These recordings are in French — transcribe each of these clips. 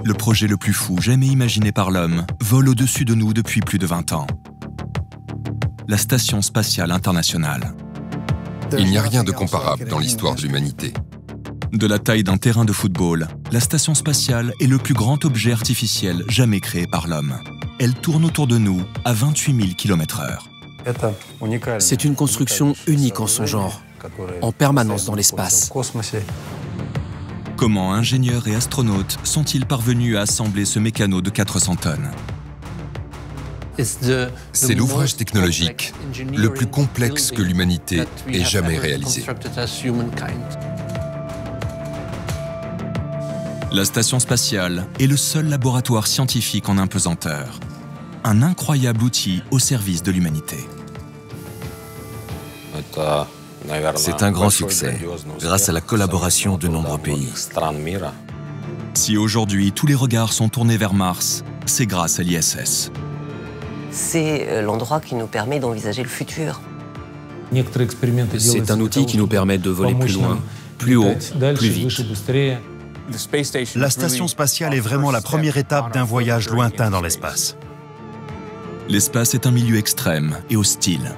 Le projet le plus fou jamais imaginé par l'homme vole au-dessus de nous depuis plus de 20 ans. La Station spatiale internationale. Il n'y a rien de comparable dans l'histoire de l'humanité. De la taille d'un terrain de football, la Station spatiale est le plus grand objet artificiel jamais créé par l'homme. Elle tourne autour de nous à 28 000 km/h. C'est une construction unique en son genre, en permanence dans l'espace. Comment ingénieurs et astronautes sont-ils parvenus à assembler ce mécano de 400 tonnes? C'est l'ouvrage technologique le plus complexe que l'humanité ait jamais réalisé. La Station spatiale est le seul laboratoire scientifique en apesanteur. Un incroyable outil au service de l'humanité. C'est un grand succès, grâce à la collaboration de nombreux pays. Si aujourd'hui tous les regards sont tournés vers Mars, c'est grâce à l'ISS. C'est l'endroit qui nous permet d'envisager le futur. C'est un outil qui nous permet de voler plus loin, plus haut, plus vite. La station spatiale est vraiment la première étape d'un voyage lointain dans l'espace. L'espace est un milieu extrême et hostile.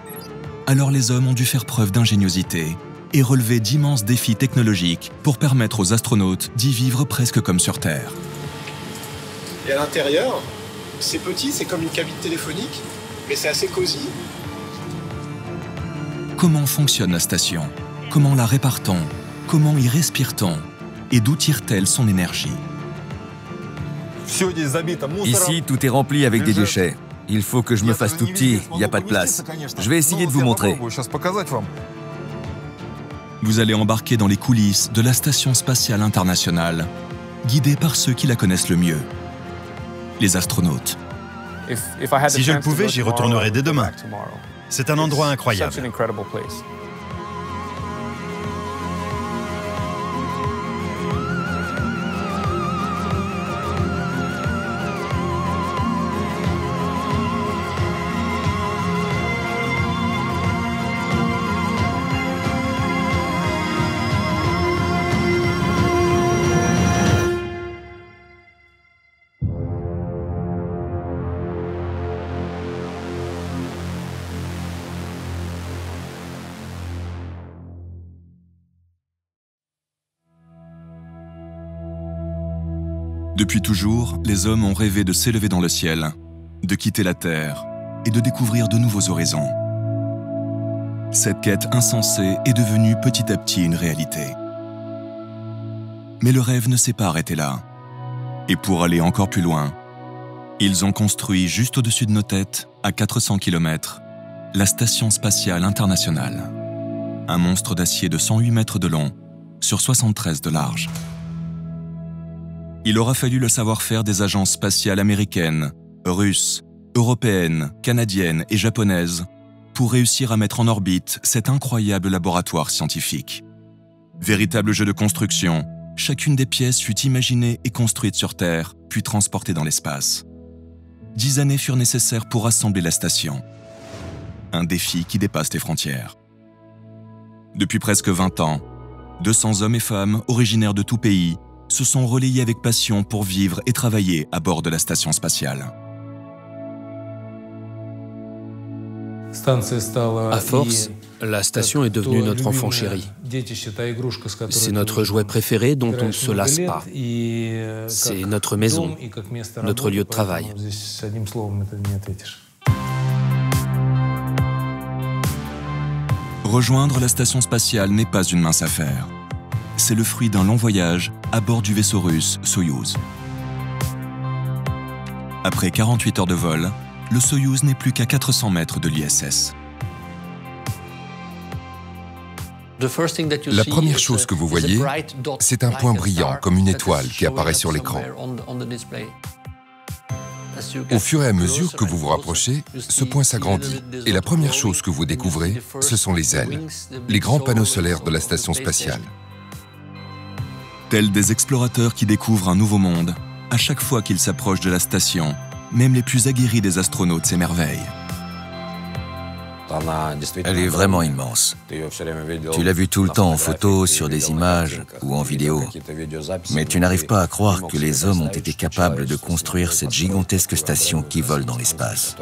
Alors les hommes ont dû faire preuve d'ingéniosité et relever d'immenses défis technologiques pour permettre aux astronautes d'y vivre presque comme sur Terre. Et à l'intérieur, c'est petit, c'est comme une cabine téléphonique, mais c'est assez cosy. Comment fonctionne la station? Comment la répare-t-on? Comment y respire-t-on? Et d'où tire-t-elle son énergie? Ici, tout est rempli avec des déchets. Il faut que je me fasse tout petit, il n'y a pas de place. Je vais essayer de vous montrer. Vous allez embarquer dans les coulisses de la Station spatiale internationale, guidés par ceux qui la connaissent le mieux, les astronautes. Si je le pouvais, j'y retournerais dès demain. C'est un endroit incroyable. Depuis toujours, les hommes ont rêvé de s'élever dans le ciel, de quitter la Terre et de découvrir de nouveaux horizons. Cette quête insensée est devenue petit à petit une réalité. Mais le rêve ne s'est pas arrêté là. Et pour aller encore plus loin, ils ont construit juste au-dessus de nos têtes, à 400 km, la Station spatiale internationale. Un monstre d'acier de 108 mètres de long, sur 73 de large. Il aura fallu le savoir-faire des agences spatiales américaines, russes, européennes, canadiennes et japonaises pour réussir à mettre en orbite cet incroyable laboratoire scientifique. Véritable jeu de construction, chacune des pièces fut imaginée et construite sur Terre, puis transportée dans l'espace. 10 années furent nécessaires pour assembler la station. Un défi qui dépasse les frontières. Depuis presque 20 ans, 200 hommes et femmes originaires de tout pays se sont relayés avec passion pour vivre et travailler à bord de la station spatiale. À force, la station est devenue notre enfant chéri. C'est notre jouet préféré dont on ne se lasse pas. C'est notre maison, notre lieu de travail. Rejoindre la station spatiale n'est pas une mince affaire. C'est le fruit d'un long voyage à bord du vaisseau russe Soyouz. Après 48 heures de vol, le Soyouz n'est plus qu'à 400 mètres de l'ISS. La première chose que vous voyez, c'est un point brillant comme une étoile qui apparaît sur l'écran. Au fur et à mesure que vous vous rapprochez, ce point s'agrandit. Et la première chose que vous découvrez, ce sont les ailes, les grands panneaux solaires de la station spatiale. Tels des explorateurs qui découvrent un nouveau monde, à chaque fois qu'ils s'approchent de la station, même les plus aguerris des astronautes s'émerveillent. Elle est vraiment immense. Tu l'as vue tout le temps en photo, sur des images ou en vidéo. Mais tu n'arrives pas à croire que les hommes ont été capables de construire cette gigantesque station qui vole dans l'espace.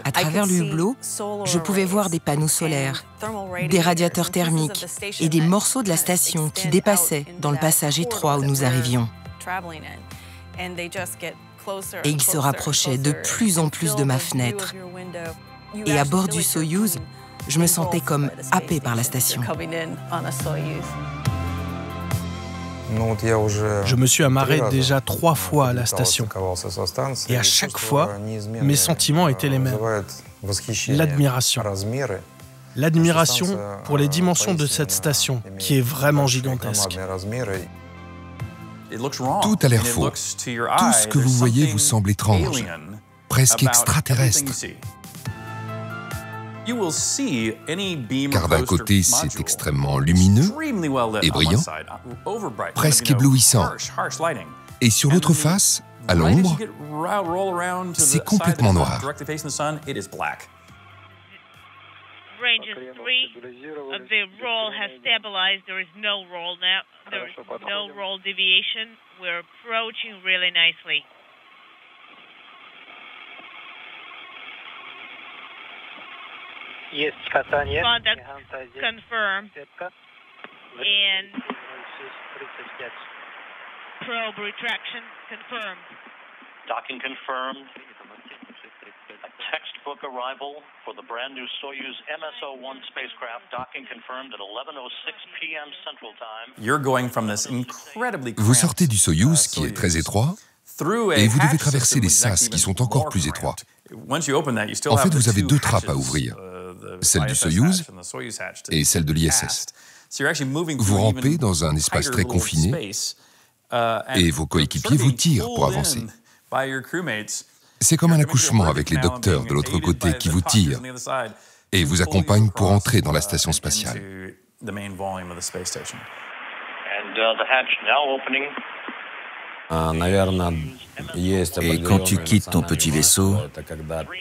À travers le hublot, je pouvais voir des panneaux solaires, des radiateurs thermiques et des morceaux de la station qui dépassaient dans le passage étroit où nous arrivions. Et ils se rapprochaient de plus en plus de ma fenêtre. Et à bord du Soyouz, je me sentais comme happée par la station. Je me suis amarré déjà 3 fois à la station. Et à chaque fois, mes sentiments étaient les mêmes. L'admiration. L'admiration pour les dimensions de cette station, qui est vraiment gigantesque. Tout a l'air faux. Tout ce que vous voyez vous semble étrange, presque extraterrestre. Car d'un côté, c'est extrêmement lumineux et brillant, presque éblouissant. Et sur l'autre face, à l'ombre, c'est complètement noir. Ranges 3, the roll has stabilized. There is no roll now. There is no roll deviation. We're approaching really nicely. Yes, Catania. Contact confirmed. And probe retraction confirmed. Docking confirmed. A textbook arrival for the brand new Soyuz MSO-1 spacecraft. Docking confirmed at 11:06 p.m. Central Time. Vous sortez du Soyouz, qui est très étroit, et vous devez traverser les sas qui sont encore plus étroits. En fait, vous avez 2 trappes à ouvrir, celle du Soyouz et celle de l'ISS. Vous rampez dans un espace très confiné et vos coéquipiers vous tirent pour avancer. C'est comme un accouchement avec les docteurs de l'autre côté qui vous tirent et vous accompagnent pour entrer dans la station spatiale. Et quand tu quittes ton petit vaisseau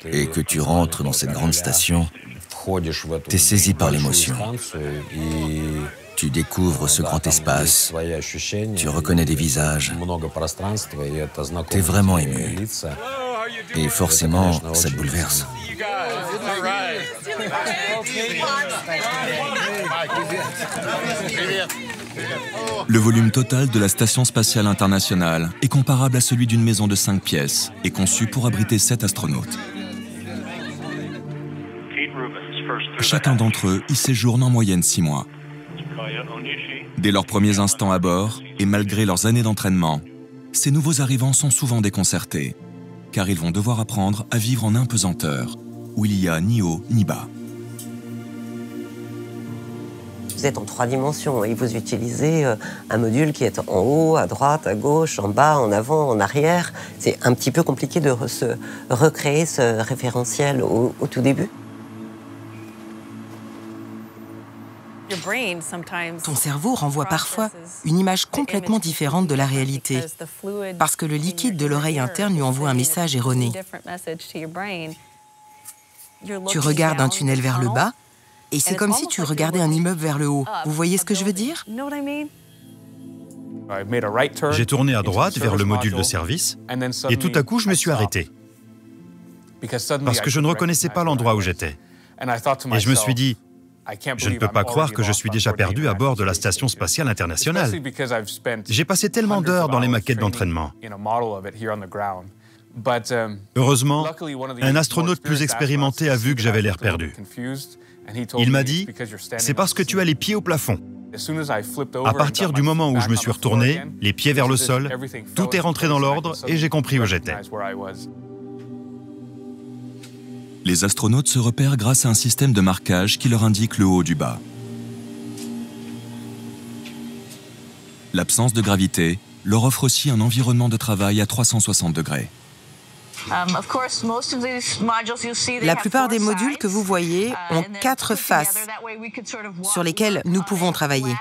et que tu rentres dans cette grande station, t'es saisi par l'émotion. Tu découvres ce grand espace, tu reconnais des visages, t'es vraiment ému. Et forcément, ça te bouleverse. Le volume total de la Station spatiale internationale est comparable à celui d'une maison de 5 pièces et conçu pour abriter 7 astronautes. Chacun d'entre eux y séjourne en moyenne 6 mois. Dès leurs premiers instants à bord, et malgré leurs années d'entraînement, ces nouveaux arrivants sont souvent déconcertés, car ils vont devoir apprendre à vivre en impesanteur, où il n'y a ni haut ni bas. Vous êtes en 3 dimensions et vous utilisez un module qui est en haut, à droite, à gauche, en bas, en avant, en arrière. C'est un petit peu compliqué de recréer ce référentiel au tout début. Ton cerveau renvoie parfois une image complètement différente de la réalité, parce que le liquide de l'oreille interne lui envoie un message erroné. Tu regardes un tunnel vers le bas, et c'est comme si tu regardais un immeuble vers le haut. Vous voyez ce que je veux dire? J'ai tourné à droite vers le module de service, et tout à coup, je me suis arrêté, parce que je ne reconnaissais pas l'endroit où j'étais. Et je me suis dit, je ne peux pas croire que je suis déjà perdu à bord de la Station spatiale internationale. J'ai passé tellement d'heures dans les maquettes d'entraînement. Heureusement, un astronaute plus expérimenté a vu que j'avais l'air perdu. Il m'a dit, c'est parce que tu as les pieds au plafond. À partir du moment où je me suis retourné, les pieds vers le sol, tout est rentré dans l'ordre et j'ai compris où j'étais. Les astronautes se repèrent grâce à un système de marquage qui leur indique le haut du bas. L'absence de gravité leur offre aussi un environnement de travail à 360 degrés. La plupart des modules que vous voyez ont 4 faces sur lesquelles nous pouvons travailler.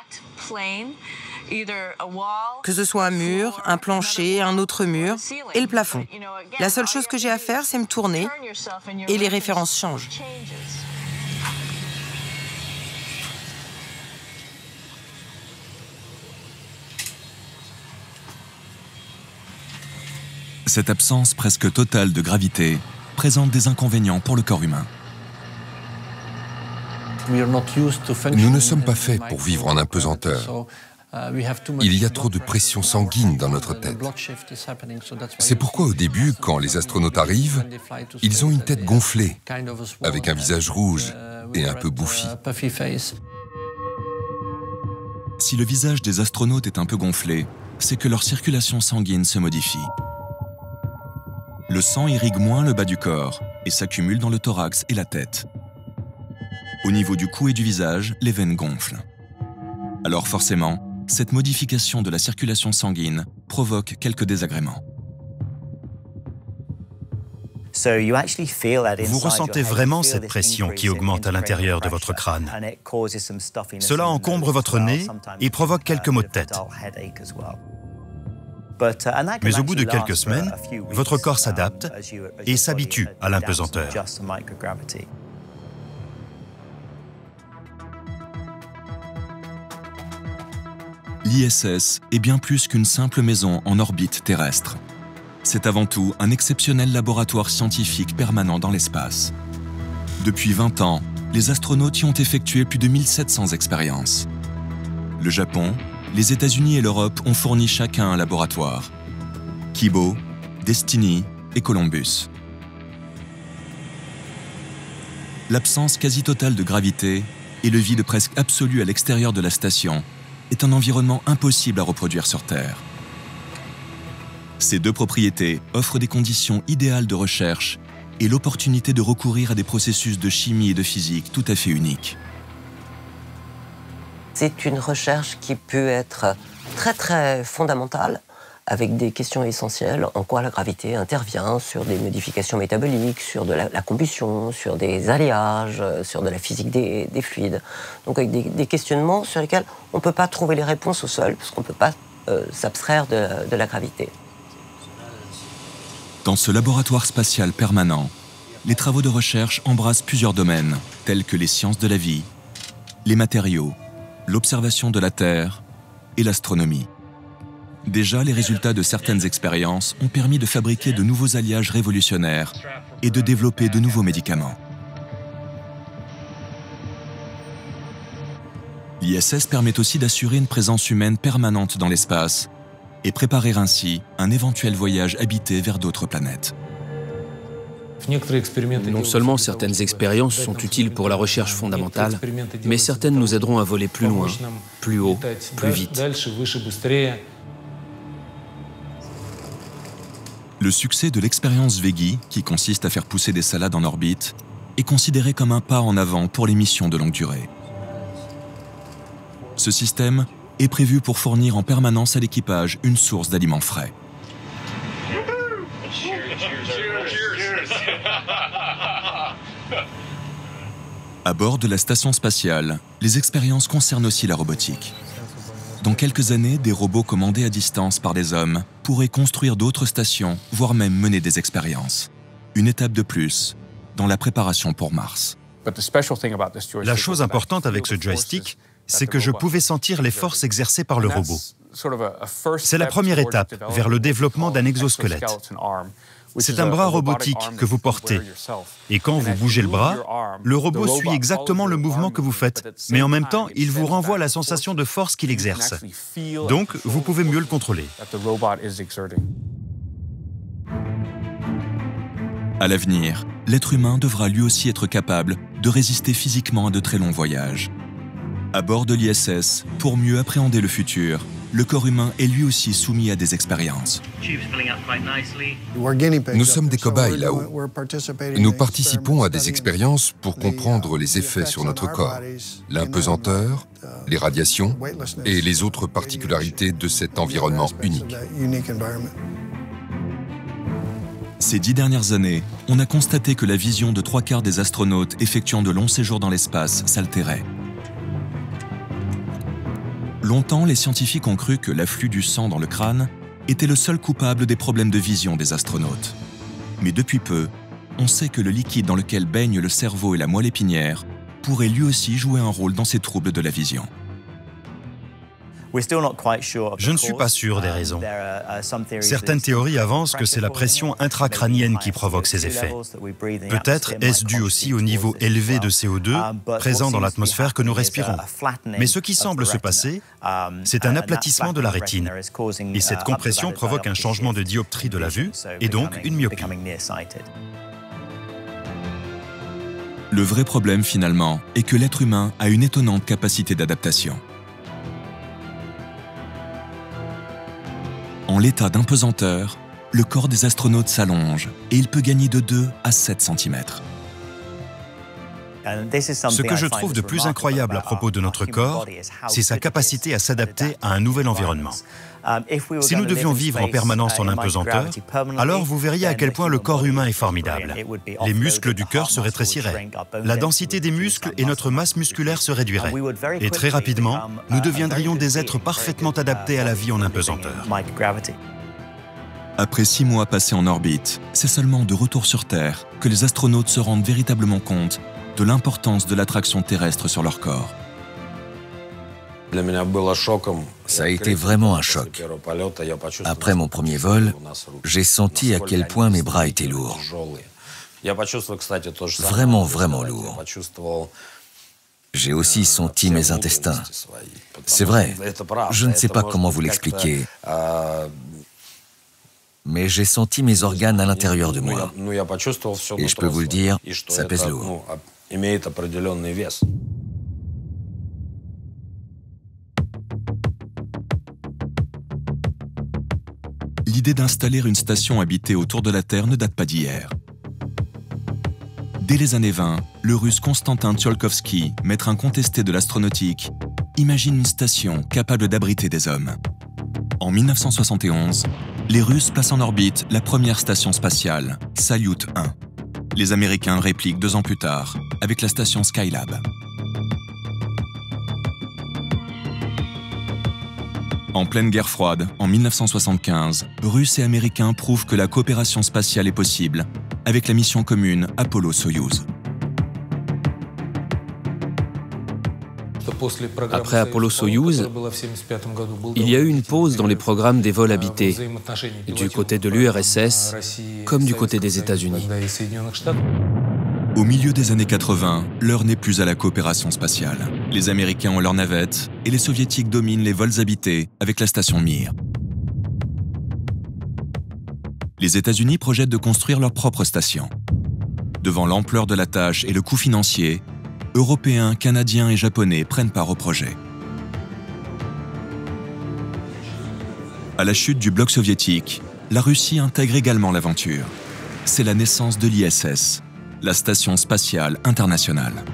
Que ce soit un mur, un plancher, un autre mur et le plafond. La seule chose que j'ai à faire, c'est me tourner et les références changent. Cette absence presque totale de gravité présente des inconvénients pour le corps humain. Nous ne sommes pas faits pour vivre en apesanteur. Il y a trop de pression sanguine dans notre tête. C'est pourquoi au début, quand les astronautes arrivent, ils ont une tête gonflée, avec un visage rouge et un peu bouffi. Si le visage des astronautes est un peu gonflé, c'est que leur circulation sanguine se modifie. Le sang irrigue moins le bas du corps et s'accumule dans le thorax et la tête. Au niveau du cou et du visage, les veines gonflent. Alors forcément, cette modification de la circulation sanguine provoque quelques désagréments. Vous ressentez vraiment cette pression qui augmente à l'intérieur de votre crâne. Cela encombre votre nez et provoque quelques maux de tête. Mais au bout de quelques semaines, votre corps s'adapte et s'habitue à l'impesanteur. L'ISS est bien plus qu'une simple maison en orbite terrestre. C'est avant tout un exceptionnel laboratoire scientifique permanent dans l'espace. Depuis 20 ans, les astronautes y ont effectué plus de 1700 expériences. Le Japon, les États-Unis et l'Europe ont fourni chacun un laboratoire. Kibo, Destiny et Columbus. L'absence quasi totale de gravité et le vide presque absolu à l'extérieur de la station est un environnement impossible à reproduire sur Terre. Ces deux propriétés offrent des conditions idéales de recherche et l'opportunité de recourir à des processus de chimie et de physique tout à fait uniques. C'est une recherche qui peut être très fondamentale, avec des questions essentielles, en quoi la gravité intervient sur des modifications métaboliques, sur de la combustion, sur des alliages, sur de la physique des fluides. Donc avec des questionnements sur lesquels on ne peut pas trouver les réponses au sol, parce qu'on ne peut pas s'abstraire de la gravité. Dans ce laboratoire spatial permanent, les travaux de recherche embrassent plusieurs domaines, tels que les sciences de la vie, les matériaux, l'observation de la Terre et l'astronomie. Déjà, les résultats de certaines expériences ont permis de fabriquer de nouveaux alliages révolutionnaires et de développer de nouveaux médicaments. L'ISS permet aussi d'assurer une présence humaine permanente dans l'espace et préparer ainsi un éventuel voyage habité vers d'autres planètes. Non seulement certaines expériences sont utiles pour la recherche fondamentale, mais certaines nous aideront à voler plus loin, plus haut, plus vite. Le succès de l'expérience Veggie, qui consiste à faire pousser des salades en orbite, est considéré comme un pas en avant pour les missions de longue durée. Ce système est prévu pour fournir en permanence à l'équipage une source d'aliments frais. À bord de la station spatiale, les expériences concernent aussi la robotique. Dans quelques années, des robots commandés à distance par des hommes pourraient construire d'autres stations, voire même mener des expériences. Une étape de plus dans la préparation pour Mars. La chose importante avec ce joystick, c'est que je pouvais sentir les forces exercées par le robot. C'est la première étape vers le développement d'un exosquelette. C'est un bras robotique que vous portez. Et quand vous bougez le bras, le robot suit exactement le mouvement que vous faites. Mais en même temps, il vous renvoie la sensation de force qu'il exerce. Donc, vous pouvez mieux le contrôler. À l'avenir, l'être humain devra lui aussi être capable de résister physiquement à de très longs voyages. À bord de l'ISS, pour mieux appréhender le futur, le corps humain est lui aussi soumis à des expériences. Nous sommes des cobayes là-haut. Nous participons à des expériences pour comprendre les effets sur notre corps, l'impesanteur, les radiations et les autres particularités de cet environnement unique. Ces 10 dernières années, on a constaté que la vision de 3/4 des astronautes effectuant de longs séjours dans l'espace s'altérait. Longtemps, les scientifiques ont cru que l'afflux du sang dans le crâne était le seul coupable des problèmes de vision des astronautes. Mais depuis peu, on sait que le liquide dans lequel baignent le cerveau et la moelle épinière pourrait lui aussi jouer un rôle dans ces troubles de la vision. Je ne suis pas sûr des raisons. Certaines théories avancent que c'est la pression intracrânienne qui provoque ces effets. Peut-être est-ce dû aussi au niveau élevé de CO2 présent dans l'atmosphère que nous respirons. Mais ce qui semble se passer, c'est un aplatissement de la rétine. Et cette compression provoque un changement de dioptrie de la vue et donc une myopie. Le vrai problème, finalement, est que l'être humain a une étonnante capacité d'adaptation. En l'état d'impesanteur, le corps des astronautes s'allonge et il peut gagner de 2 à 7 cm. Ce que je trouve de plus incroyable à propos de notre corps, c'est sa capacité à s'adapter à un nouvel environnement. Si nous devions vivre en permanence en impesanteur, alors vous verriez à quel point le corps humain est formidable. Les muscles du cœur se rétréciraient, la densité des muscles et notre masse musculaire se réduiraient. Et très rapidement, nous deviendrions des êtres parfaitement adaptés à la vie en impesanteur. Après 6 mois passés en orbite, c'est seulement de retour sur Terre que les astronautes se rendent véritablement compte de l'importance de l'attraction terrestre sur leur corps. Ça a été vraiment un choc. Après mon premier vol, j'ai senti à quel point mes bras étaient lourds. Vraiment, vraiment lourds. J'ai aussi senti mes intestins. C'est vrai, je ne sais pas comment vous l'expliquer, mais j'ai senti mes organes à l'intérieur de moi. Et je peux vous le dire, ça pèse lourd. L'idée d'installer une station habitée autour de la Terre ne date pas d'hier. Dès les années 20, le Russe Konstantin Tsiolkovsky, maître incontesté de l'astronautique, imagine une station capable d'abriter des hommes. En 1971, les Russes placent en orbite la première station spatiale, Salyut 1. Les Américains répliquent 2 ans plus tard, avec la station Skylab. En pleine guerre froide, en 1975, Russes et Américains prouvent que la coopération spatiale est possible avec la mission commune Apollo-Soyouz. Après Apollo-Soyouz, il y a eu une pause dans les programmes des vols habités, du côté de l'URSS comme du côté des États-Unis. Au milieu des années 80, l'heure n'est plus à la coopération spatiale. Les Américains ont leurs navettes et les Soviétiques dominent les vols habités avec la station Mir. Les États-Unis projettent de construire leur propre station. Devant l'ampleur de la tâche et le coût financier, Européens, Canadiens et Japonais prennent part au projet. À la chute du bloc soviétique, la Russie intègre également l'aventure. C'est la naissance de l'ISS, la Station spatiale internationale.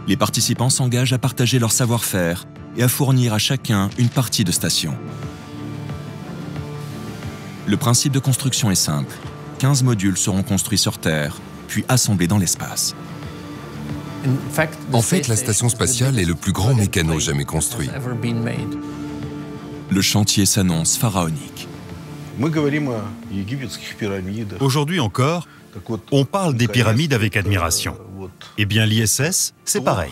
Les participants s'engagent à partager leur savoir-faire et à fournir à chacun une partie de station. Le principe de construction est simple. 15 modules seront construits sur Terre, puis assemblés dans l'espace. En fait, la station spatiale est le plus grand mécano jamais construit. Le chantier s'annonce pharaonique. Aujourd'hui encore, on parle des pyramides avec admiration. Eh bien, l'ISS, c'est pareil.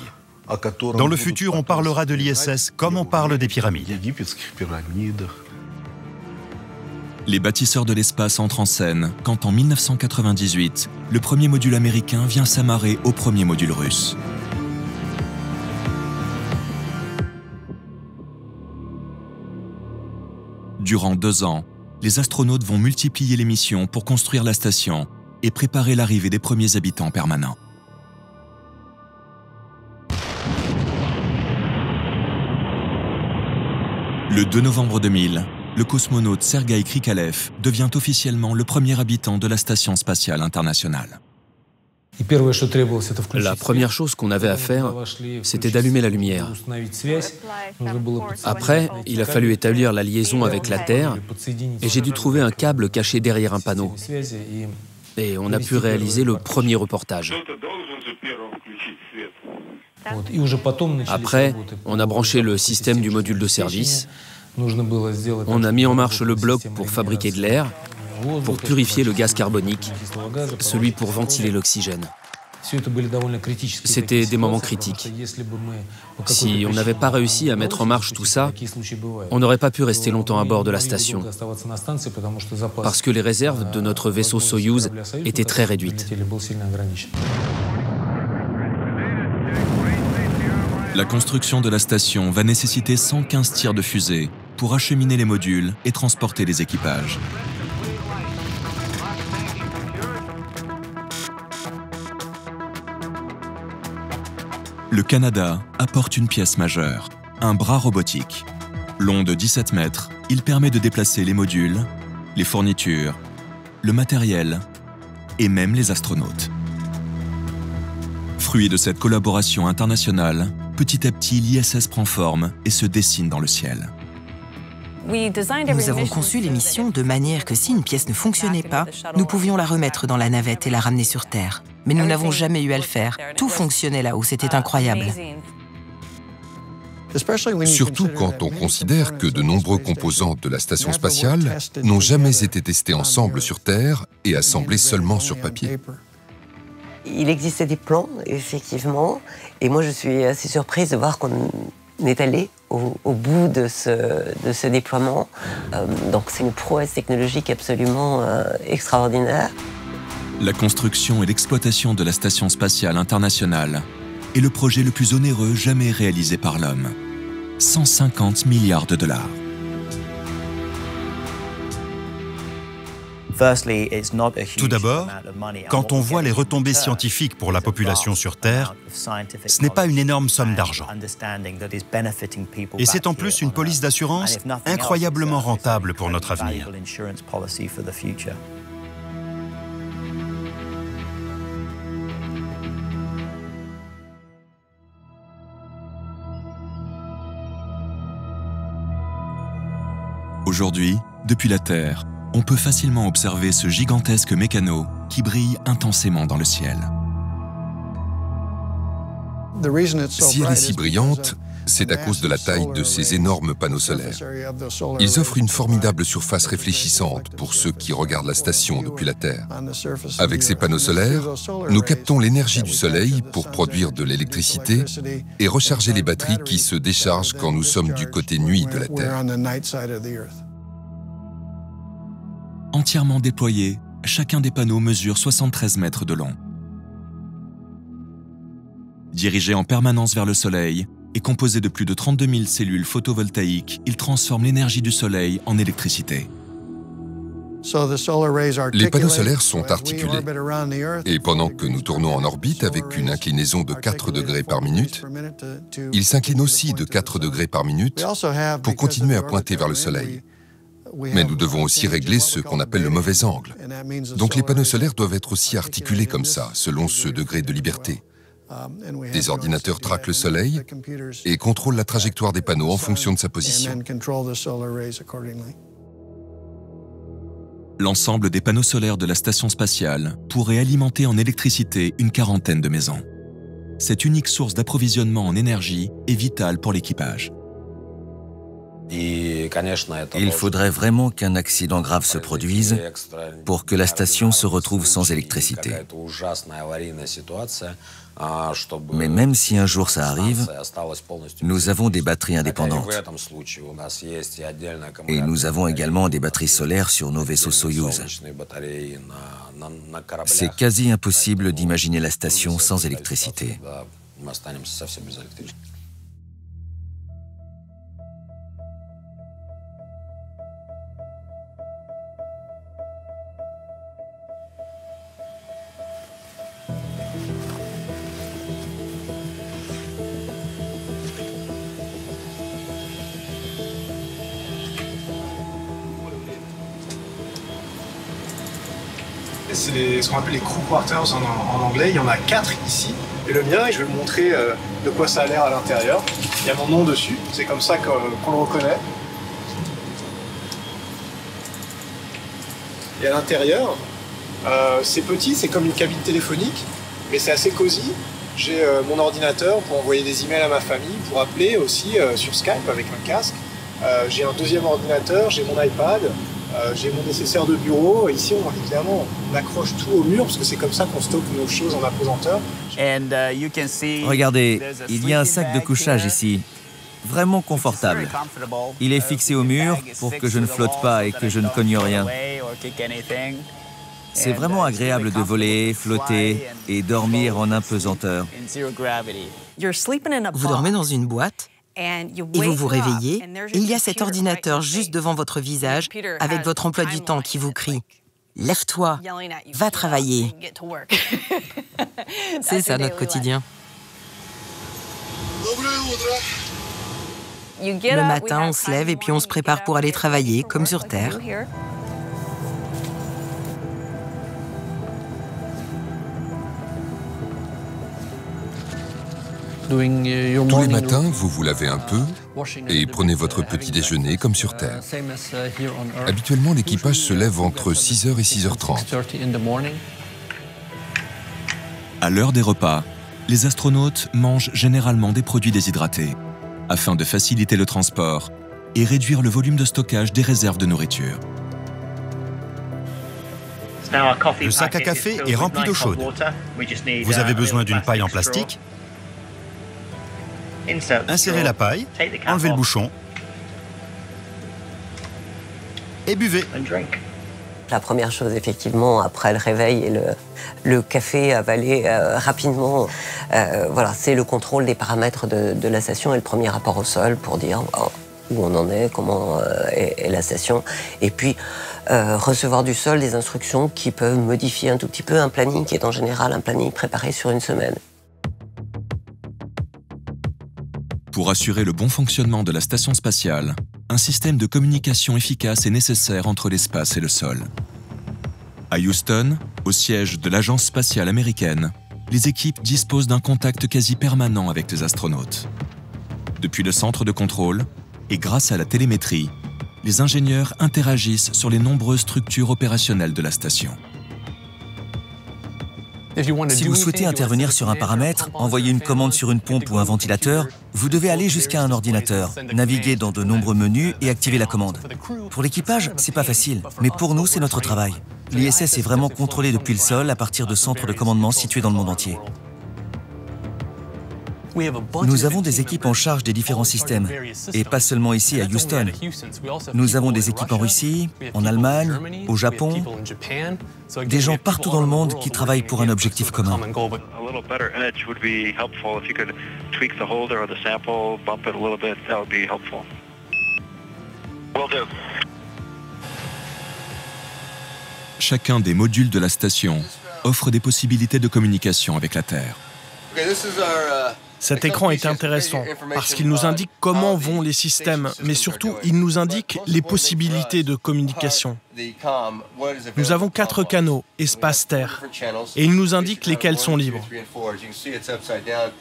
Dans le futur, on parlera de l'ISS comme on parle des pyramides. Les bâtisseurs de l'espace entrent en scène quand, en 1998, le premier module américain vient s'amarrer au premier module russe. Durant 2 ans, les astronautes vont multiplier les missions pour construire la station et préparer l'arrivée des premiers habitants permanents. Le 2 novembre 2000, le cosmonaute Sergueï Krikalev devient officiellement le premier habitant de la Station spatiale internationale. La première chose qu'on avait à faire, c'était d'allumer la lumière. Après, il a fallu établir la liaison avec la Terre et j'ai dû trouver un câble caché derrière un panneau. Et on a pu réaliser le premier reportage. Après, on a branché le système du module de service. On a mis en marche le bloc pour fabriquer de l'air, pour purifier le gaz carbonique, celui pour ventiler l'oxygène. C'était des moments critiques. Si on n'avait pas réussi à mettre en marche tout ça, on n'aurait pas pu rester longtemps à bord de la station, parce que les réserves de notre vaisseau Soyouz étaient très réduites. La construction de la station va nécessiter 115 tirs de fusée pour acheminer les modules et transporter les équipages. Le Canada apporte une pièce majeure, un bras robotique. Long de 17 mètres, il permet de déplacer les modules, les fournitures, le matériel et même les astronautes. Fruit de cette collaboration internationale, petit à petit l'ISS prend forme et se dessine dans le ciel. Nous avons conçu les missions de manière que si une pièce ne fonctionnait pas, nous pouvions la remettre dans la navette et la ramener sur Terre. Mais nous n'avons jamais eu à le faire. Tout fonctionnait là-haut, c'était incroyable. Surtout quand on considère que de nombreux composants de la station spatiale n'ont jamais été testés ensemble sur Terre et assemblés seulement sur papier. Il existait des plans, effectivement, et moi je suis assez surprise de voir qu'on est allé au bout de ce déploiement. Donc c'est une prouesse technologique absolument extraordinaire. La construction et l'exploitation de la Station spatiale internationale est le projet le plus onéreux jamais réalisé par l'homme. 150 milliards de dollars. Tout d'abord, quand on voit les retombées scientifiques pour la population sur Terre, ce n'est pas une énorme somme d'argent. Et c'est en plus une police d'assurance incroyablement rentable pour notre avenir. Aujourd'hui, depuis la Terre, on peut facilement observer ce gigantesque mécano qui brille intensément dans le ciel. Si elle est si brillante, c'est à cause de la taille de ces énormes panneaux solaires. Ils offrent une formidable surface réfléchissante pour ceux qui regardent la station depuis la Terre. Avec ces panneaux solaires, nous captons l'énergie du Soleil pour produire de l'électricité et recharger les batteries qui se déchargent quand nous sommes du côté nuit de la Terre. Entièrement déployés, chacun des panneaux mesure 73 mètres de long. Dirigé en permanence vers le Soleil et composé de plus de 32 000 cellules photovoltaïques, il transforme l'énergie du Soleil en électricité. Les panneaux solaires sont articulés et pendant que nous tournons en orbite avec une inclinaison de 4 degrés par minute, ils s'inclinent aussi de 4 degrés par minute pour continuer à pointer vers le Soleil. Mais nous devons aussi régler ce qu'on appelle le mauvais angle. Donc les panneaux solaires doivent être aussi articulés comme ça, selon ce degré de liberté. Des ordinateurs traquent le Soleil et contrôlent la trajectoire des panneaux en fonction de sa position. L'ensemble des panneaux solaires de la station spatiale pourrait alimenter en électricité une quarantaine de maisons. Cette unique source d'approvisionnement en énergie est vitale pour l'équipage. Il faudrait vraiment qu'un accident grave se produise pour que la station se retrouve sans électricité. Mais même si un jour ça arrive, nous avons des batteries indépendantes. Et nous avons également des batteries solaires sur nos vaisseaux Soyouz. C'est quasi impossible d'imaginer la station sans électricité. C'est ce qu'on appelle les crew quarters en anglais. Il y en a 4 ici. Et le mien, je vais vous montrer de quoi ça a l'air à l'intérieur. Il y a mon nom dessus. C'est comme ça qu'on le reconnaît. Et à l'intérieur, c'est petit, c'est comme une cabine téléphonique. mais c'est assez cosy. J'ai mon ordinateur pour envoyer des emails à ma famille, pour appeler aussi sur Skype avec un casque. J'ai un deuxième ordinateur, j'ai mon iPad, j'ai mon nécessaire de bureau. Ici, évidemment, on accroche tout au mur parce que c'est comme ça qu'on stocke nos choses en apesanteur. Regardez, il y a un sac de couchage ici, vraiment confortable. Il est fixé au mur pour que je ne flotte pas et que je ne cogne rien. C'est vraiment agréable de voler, flotter et dormir en apesanteur. Vous dormez dans une boîte et vous vous réveillez, et il y a cet ordinateur juste devant votre visage avec votre emploi du temps qui vous crie « Lève-toi, va travailler ». C'est ça notre quotidien. Le matin, on se lève et puis on se prépare pour aller travailler, comme sur Terre. Tous les matins, vous vous lavez un peu et prenez votre petit déjeuner comme sur Terre. Habituellement, l'équipage se lève entre 6h et 6h30. À l'heure des repas, les astronautes mangent généralement des produits déshydratés afin de faciliter le transport et réduire le volume de stockage des réserves de nourriture. Le sac à café est rempli d'eau chaude. Vous avez besoin d'une paille en plastique. Insérez la paille, enlevez le bouchon et buvez. La première chose, effectivement, après le réveil et le café avalé rapidement, voilà, c'est le contrôle des paramètres de la station et le premier rapport au sol pour dire où on en est, comment est la station. Et puis, recevoir du sol des instructions qui peuvent modifier un tout petit peu un planning qui est en général un planning préparé sur une semaine. Pour assurer le bon fonctionnement de la station spatiale, un système de communication efficace est nécessaire entre l'espace et le sol. À Houston, au siège de l'Agence spatiale américaine, les équipes disposent d'un contact quasi permanent avec les astronautes. Depuis le centre de contrôle, et grâce à la télémétrie, les ingénieurs interagissent sur les nombreuses structures opérationnelles de la station. Si vous souhaitez intervenir sur un paramètre, envoyer une commande sur une pompe ou un ventilateur, vous devez aller jusqu'à un ordinateur, naviguer dans de nombreux menus et activer la commande. Pour l'équipage, c'est pas facile, mais pour nous, c'est notre travail. L'ISS est vraiment contrôlé depuis le sol à partir de centres de commandement situés dans le monde entier. Nous avons des équipes en charge des différents systèmes, et pas seulement ici à Houston. Nous avons des équipes en Russie, en Allemagne, au Japon, des gens partout dans le monde qui travaillent pour un objectif commun. Chacun des modules de la station offre des possibilités de communication avec la Terre. Cet écran est intéressant parce qu'il nous indique comment vont les systèmes, mais surtout, il nous indique les possibilités de communication. Nous avons 4 canaux, espace-terre, et il nous indique lesquels sont libres.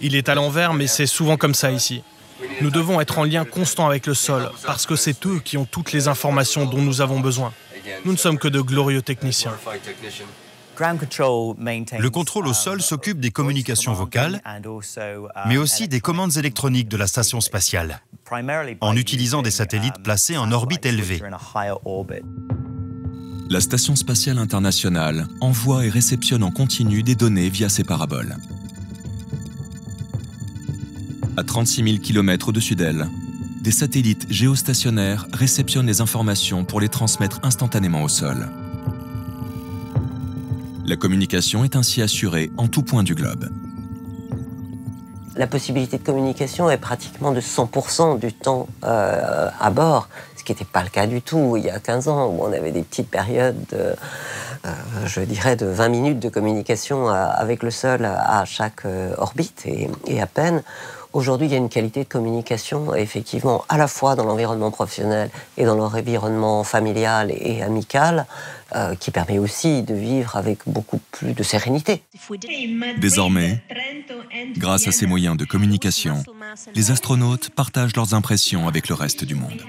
Il est à l'envers, mais c'est souvent comme ça ici. Nous devons être en lien constant avec le sol, parce que c'est eux qui ont toutes les informations dont nous avons besoin. Nous ne sommes que de glorieux techniciens. Le contrôle au sol s'occupe des communications vocales, mais aussi des commandes électroniques de la station spatiale, en utilisant des satellites placés en orbite élevée. La Station spatiale internationale envoie et réceptionne en continu des données via ses paraboles. À 36 000 km au-dessus d'elle, des satellites géostationnaires réceptionnent les informations pour les transmettre instantanément au sol. La communication est ainsi assurée en tout point du globe. La possibilité de communication est pratiquement de 100% du temps à bord, ce qui n'était pas le cas du tout il y a 15 ans, où on avait des petites périodes, je dirais, de 20 minutes de communication avec le sol à chaque orbite, et à peine. Aujourd'hui, il y a une qualité de communication, effectivement, à la fois dans l'environnement professionnel et dans l'environnement familial et amical, qui permet aussi de vivre avec beaucoup plus de sérénité. Désormais, grâce à ces moyens de communication, les astronautes partagent leurs impressions avec le reste du monde.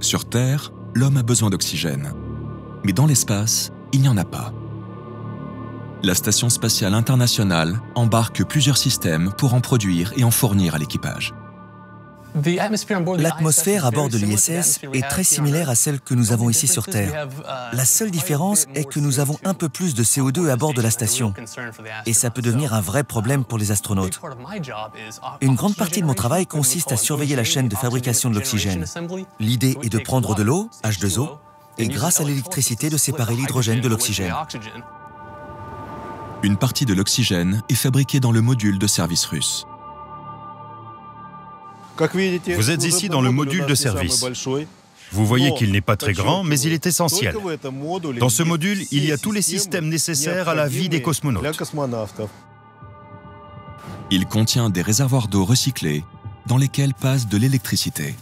Sur Terre, l'homme a besoin d'oxygène. Mais dans l'espace, il n'y en a pas. La Station spatiale internationale embarque plusieurs systèmes pour en produire et en fournir à l'équipage. L'atmosphère à bord de l'ISS est très similaire à celle que nous avons ici sur Terre. La seule différence est que nous avons un peu plus de CO2 à bord de la station. Et ça peut devenir un vrai problème pour les astronautes. Une grande partie de mon travail consiste à surveiller la chaîne de fabrication de l'oxygène. L'idée est de prendre de l'eau, H2O, et grâce à l'électricité de séparer l'hydrogène de l'oxygène. Une partie de l'oxygène est fabriquée dans le module de service russe. Vous êtes ici dans le module de service. Vous voyez qu'il n'est pas très grand, mais il est essentiel. Dans ce module, il y a tous les systèmes nécessaires à la vie des cosmonautes. Il contient des réservoirs d'eau recyclés dans lesquels passe de l'électricité.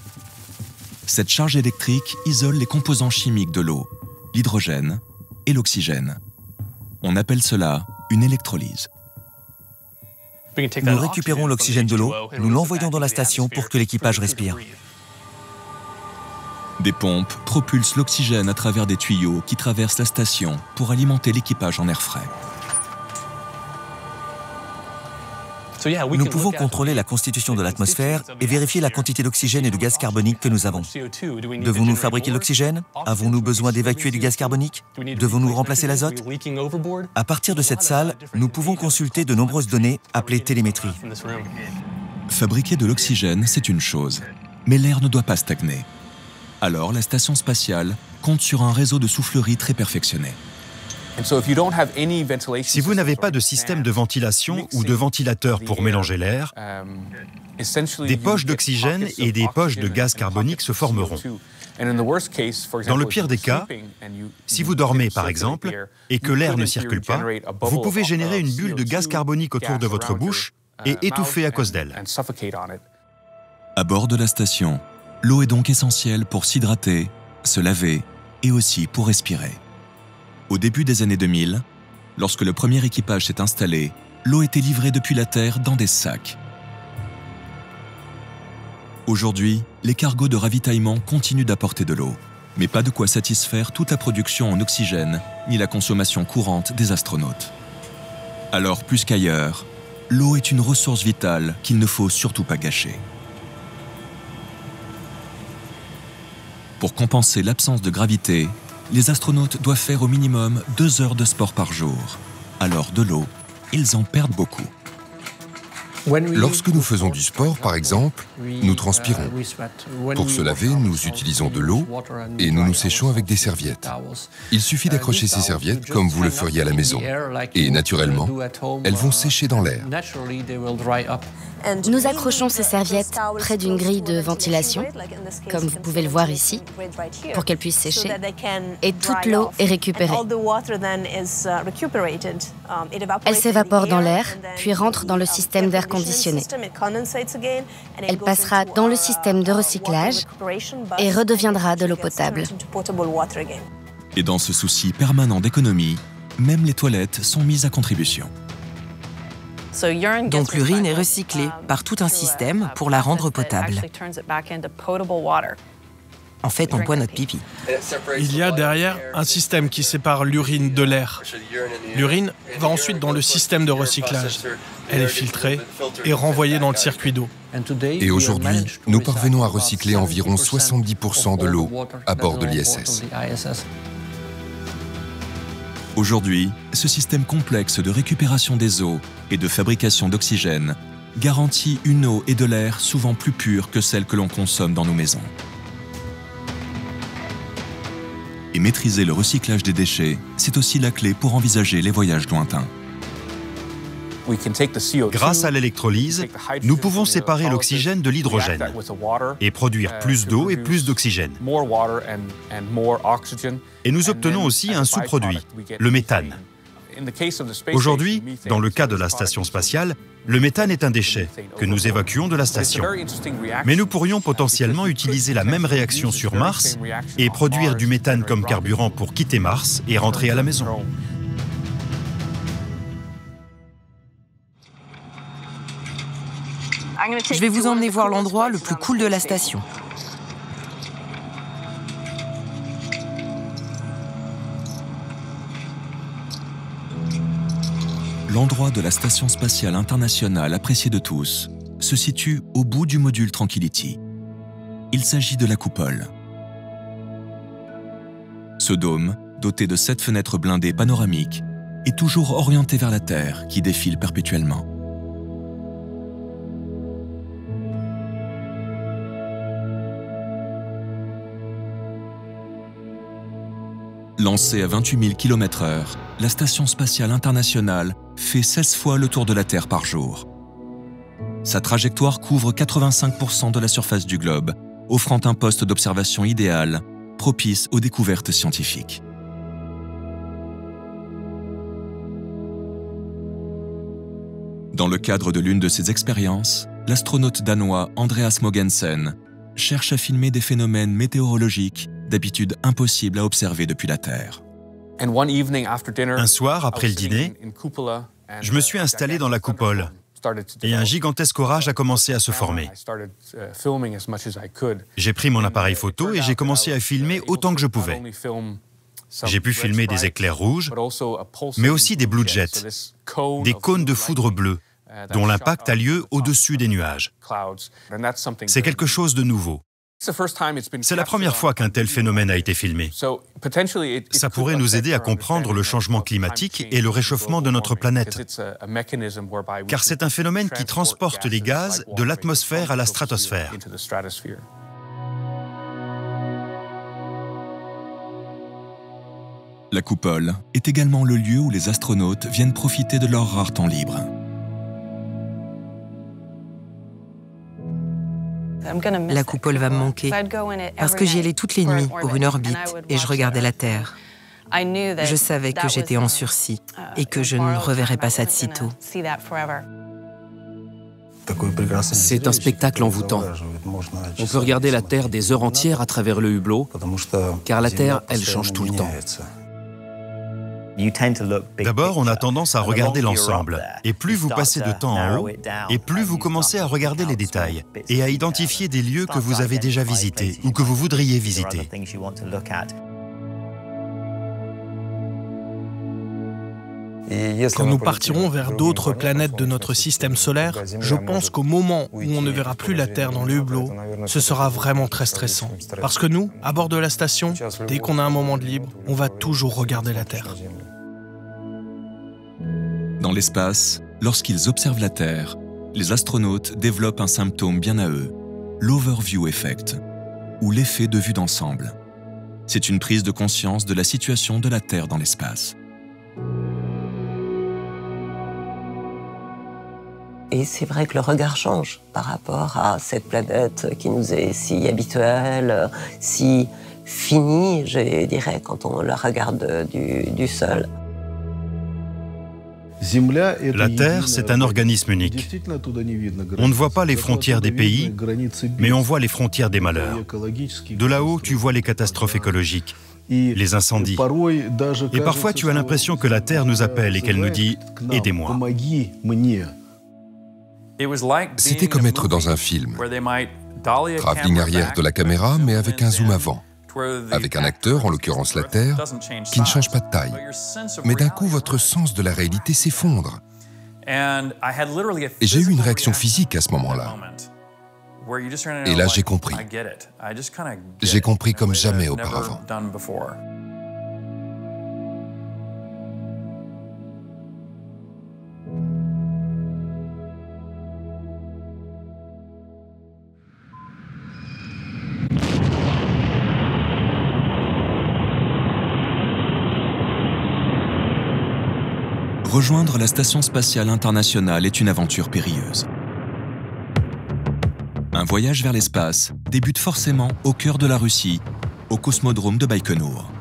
Cette charge électrique isole les composants chimiques de l'eau, l'hydrogène et l'oxygène. On appelle cela une électrolyse. Nous récupérons l'oxygène de l'eau, nous l'envoyons dans la station pour que l'équipage respire. Des pompes propulsent l'oxygène à travers des tuyaux qui traversent la station pour alimenter l'équipage en air frais. Nous pouvons contrôler la constitution de l'atmosphère et vérifier la quantité d'oxygène et de gaz carbonique que nous avons. Devons-nous fabriquer l'oxygène? Avons-nous besoin d'évacuer du gaz carbonique? Devons-nous remplacer l'azote? À partir de cette salle, nous pouvons consulter de nombreuses données appelées télémétrie. Fabriquer de l'oxygène, c'est une chose, mais l'air ne doit pas stagner. Alors, la station spatiale compte sur un réseau de souffleries très perfectionné. Si vous n'avez pas de système de ventilation ou de ventilateur pour mélanger l'air, des poches d'oxygène et des poches de gaz carbonique se formeront. Dans le pire des cas, si vous dormez par exemple, et que l'air ne circule pas, vous pouvez générer une bulle de gaz carbonique autour de votre bouche et étouffer à cause d'elle. À bord de la station, l'eau est donc essentielle pour s'hydrater, se laver et aussi pour respirer. Au début des années 2000, lorsque le premier équipage s'est installé, l'eau était livrée depuis la Terre dans des sacs. Aujourd'hui, les cargos de ravitaillement continuent d'apporter de l'eau, mais pas de quoi satisfaire toute la production en oxygène ni la consommation courante des astronautes. Alors, plus qu'ailleurs, l'eau est une ressource vitale qu'il ne faut surtout pas gâcher. Pour compenser l'absence de gravité, les astronautes doivent faire au minimum 2 heures de sport par jour. Alors de l'eau, ils en perdent beaucoup. Lorsque nous faisons du sport, par exemple, nous transpirons. Pour se laver, nous utilisons de l'eau et nous nous séchons avec des serviettes. Il suffit d'accrocher ces serviettes comme vous le feriez à la maison. Et naturellement, elles vont sécher dans l'air. Nous accrochons ces serviettes près d'une grille de ventilation, comme vous pouvez le voir ici, pour qu'elles puissent sécher, et toute l'eau est récupérée. Elle s'évapore dans l'air, puis rentre dans le système d'air conditionné. Elle passera dans le système de recyclage et redeviendra de l'eau potable. Et dans ce souci permanent d'économie, même les toilettes sont mises à contribution. Donc l'urine est recyclée par tout un système pour la rendre potable. En fait, on boit notre pipi. Il y a derrière un système qui sépare l'urine de l'air. L'urine va ensuite dans le système de recyclage. Elle est filtrée et renvoyée dans le circuit d'eau. Et aujourd'hui, nous parvenons à recycler environ 70% de l'eau à bord de l'ISS. Aujourd'hui, ce système complexe de récupération des eaux et de fabrication d'oxygène garantit une eau et de l'air souvent plus pures que celles que l'on consomme dans nos maisons. Et maîtriser le recyclage des déchets, c'est aussi la clé pour envisager les voyages lointains. Grâce à l'électrolyse, nous pouvons séparer l'oxygène de l'hydrogène et produire plus d'eau et plus d'oxygène. Et nous obtenons aussi un sous-produit, le méthane. Aujourd'hui, dans le cas de la station spatiale, le méthane est un déchet que nous évacuons de la station. Mais nous pourrions potentiellement utiliser la même réaction sur Mars et produire du méthane comme carburant pour quitter Mars et rentrer à la maison. Je vais vous emmener voir l'endroit le plus cool de la station. L'endroit de la Station spatiale internationale apprécié de tous se situe au bout du module Tranquility. Il s'agit de la coupole. Ce dôme, doté de 7 fenêtres blindées panoramiques, est toujours orienté vers la Terre qui défile perpétuellement. Lancée à 28 000 km/h, la Station spatiale internationale fait 16 fois le tour de la Terre par jour. Sa trajectoire couvre 85% de la surface du globe, offrant un poste d'observation idéal, propice aux découvertes scientifiques. Dans le cadre de l'une de ces expériences, l'astronaute danois Andreas Mogensen cherche à filmer des phénomènes météorologiques d'habitude impossibles à observer depuis la Terre. Un soir, après le dîner, je me suis installé dans la coupole et un gigantesque orage a commencé à se former. J'ai pris mon appareil photo et j'ai commencé à filmer autant que je pouvais. J'ai pu filmer des éclairs rouges, mais aussi des blue jets, des cônes de foudre bleue, dont l'impact a lieu au-dessus des nuages. C'est quelque chose de nouveau. C'est la première fois qu'un tel phénomène a été filmé. Ça pourrait nous aider à comprendre le changement climatique et le réchauffement de notre planète. Car c'est un phénomène qui transporte les gaz de l'atmosphère à la stratosphère. La coupole est également le lieu où les astronautes viennent profiter de leur rare temps libre. La coupole va me manquer, parce que j'y allais toutes les nuits pour une orbite et je regardais la Terre. Je savais que j'étais en sursis et que je ne reverrais pas ça de sitôt. C'est un spectacle envoûtant. On peut regarder la Terre des heures entières à travers le hublot, car la Terre, elle change tout le temps. D'abord, on a tendance à regarder l'ensemble. Et plus vous passez de temps en haut, et plus vous commencez à regarder les détails et à identifier des lieux que vous avez déjà visités ou que vous voudriez visiter. Quand nous partirons vers d'autres planètes de notre système solaire, je pense qu'au moment où on ne verra plus la Terre dans le hublot, ce sera vraiment très stressant. Parce que nous, à bord de la station, dès qu'on a un moment de libre, on va toujours regarder la Terre. Dans l'espace, lorsqu'ils observent la Terre, les astronautes développent un symptôme bien à eux, l'overview effect, ou l'effet de vue d'ensemble. C'est une prise de conscience de la situation de la Terre dans l'espace. Et c'est vrai que le regard change par rapport à cette planète qui nous est si habituelle, si finie, je dirais, quand on la regarde du sol. La Terre, c'est un organisme unique. On ne voit pas les frontières des pays, mais on voit les frontières des malheurs. De là-haut, tu vois les catastrophes écologiques, les incendies. Et parfois, tu as l'impression que la Terre nous appelle et qu'elle nous dit « Aidez-moi ». C'était comme être dans un film. Travelling arrière de la caméra, mais avec un zoom avant. Avec un acteur, en l'occurrence la Terre, qui ne change pas de taille. Mais d'un coup, votre sens de la réalité s'effondre. Et j'ai eu une réaction physique à ce moment-là. Et là, j'ai compris. J'ai compris comme jamais auparavant. Rejoindre la Station spatiale internationale est une aventure périlleuse. Un voyage vers l'espace débute forcément au cœur de la Russie, au cosmodrome de Baïkonour.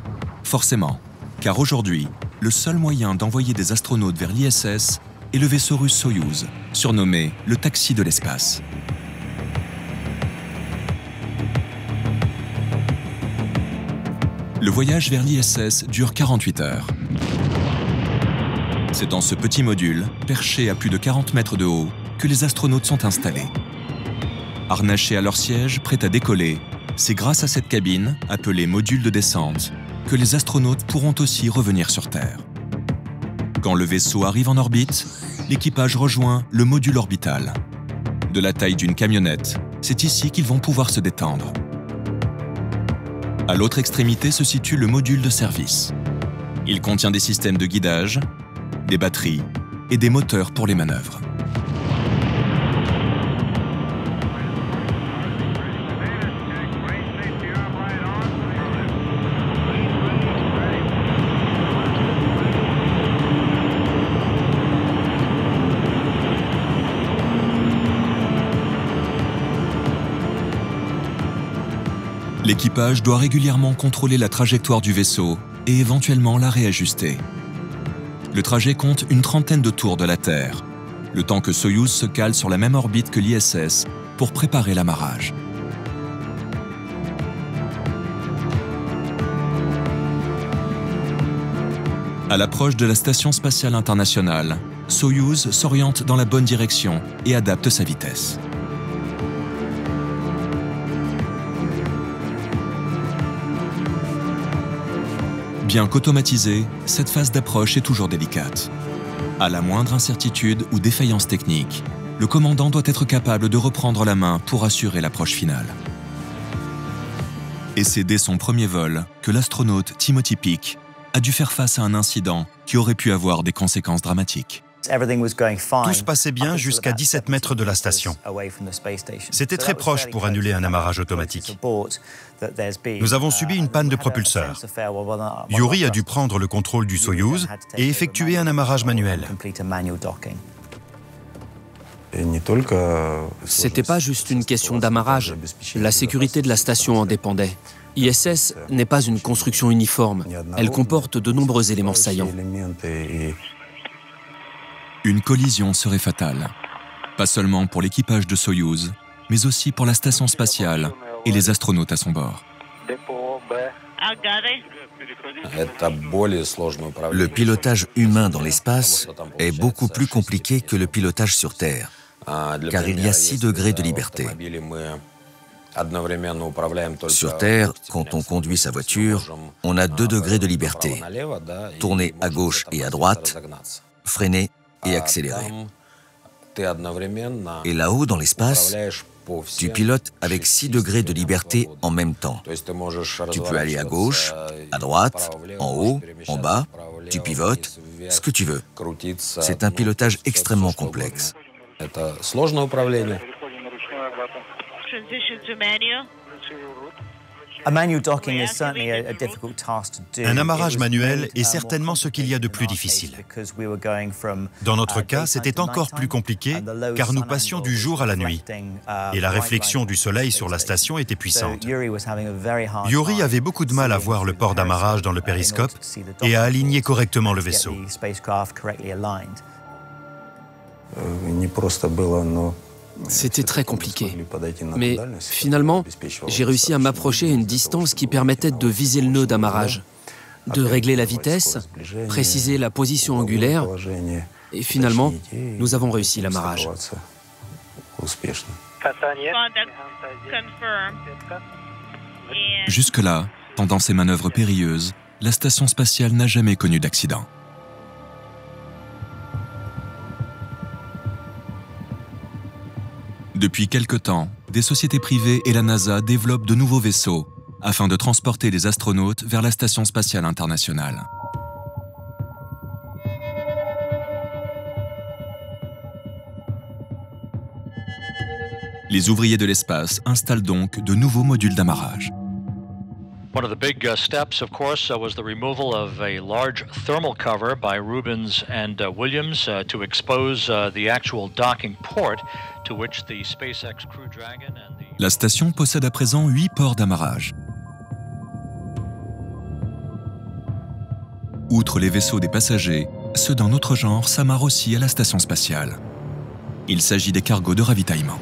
Forcément, car aujourd'hui, le seul moyen d'envoyer des astronautes vers l'ISS est le vaisseau russe Soyouz, surnommé le taxi de l'espace. Le voyage vers l'ISS dure 48 heures. C'est dans ce petit module, perché à plus de 40 mètres de haut, que les astronautes sont installés. Harnachés à leur siège, prêts à décoller, c'est grâce à cette cabine, appelée module de descente, que les astronautes pourront aussi revenir sur Terre. Quand le vaisseau arrive en orbite, l'équipage rejoint le module orbital. De la taille d'une camionnette, c'est ici qu'ils vont pouvoir se détendre. À l'autre extrémité se situe le module de service. Il contient des systèmes de guidage, des batteries et des moteurs pour les manœuvres. L'équipage doit régulièrement contrôler la trajectoire du vaisseau et éventuellement la réajuster. Le trajet compte une trentaine de tours de la Terre, le temps que Soyouz se cale sur la même orbite que l'ISS pour préparer l'amarrage. À l'approche de la Station spatiale internationale, Soyouz s'oriente dans la bonne direction et adapte sa vitesse. Bien qu'automatisée, cette phase d'approche est toujours délicate. À la moindre incertitude ou défaillance technique, le commandant doit être capable de reprendre la main pour assurer l'approche finale. Et c'est dès son premier vol que l'astronaute Timothy Peake a dû faire face à un incident qui aurait pu avoir des conséquences dramatiques. Tout se passait bien jusqu'à 17 mètres de la station. C'était très proche pour annuler un amarrage automatique. Nous avons subi une panne de propulseur. Yuri a dû prendre le contrôle du Soyouz et effectuer un amarrage manuel. C'était pas juste une question d'amarrage. La sécurité de la station en dépendait. ISS n'est pas une construction uniforme. Elle comporte de nombreux éléments saillants. Une collision serait fatale. Pas seulement pour l'équipage de Soyouz, mais aussi pour la station spatiale et les astronautes à son bord. Le pilotage humain dans l'espace est beaucoup plus compliqué que le pilotage sur Terre, car il y a 6 degrés de liberté. Sur Terre, quand on conduit sa voiture, on a 2 degrés de liberté. Tourner à gauche et à droite, freiner et accélérer. Et là-haut, dans l'espace, tu pilotes avec 6 degrés de liberté en même temps. Tu peux aller à gauche, à droite, en haut, en bas, tu pivotes, ce que tu veux. C'est un pilotage extrêmement complexe. Un amarrage manuel est certainement ce qu'il y a de plus difficile. Dans notre cas, c'était encore plus compliqué car nous passions du jour à la nuit et la réflexion du soleil sur la station était puissante. Yuri avait beaucoup de mal à voir le port d'amarrage dans le périscope et à aligner correctement le vaisseau. C'était très compliqué. Mais finalement, j'ai réussi à m'approcher à une distance qui permettait de viser le nœud d'amarrage, de régler la vitesse, préciser la position angulaire, et finalement, nous avons réussi l'amarrage. Jusque-là, pendant ces manœuvres périlleuses, la station spatiale n'a jamais connu d'accident. Depuis quelque temps, des sociétés privées et la NASA développent de nouveaux vaisseaux afin de transporter les astronautes vers la Station spatiale internationale. Les ouvriers de l'espace installent donc de nouveaux modules d'amarrage. One of the big steps, of course, was the removal of a large thermal cover by Rubens and Williams to expose the actual docking port to which the SpaceX Crew Dragon and the... La station possède à présent 8 ports d'amarrage. Outre les vaisseaux des passagers, ceux d'un autre genre s'amarrent aussi à la station spatiale. Il s'agit des cargos de ravitaillement.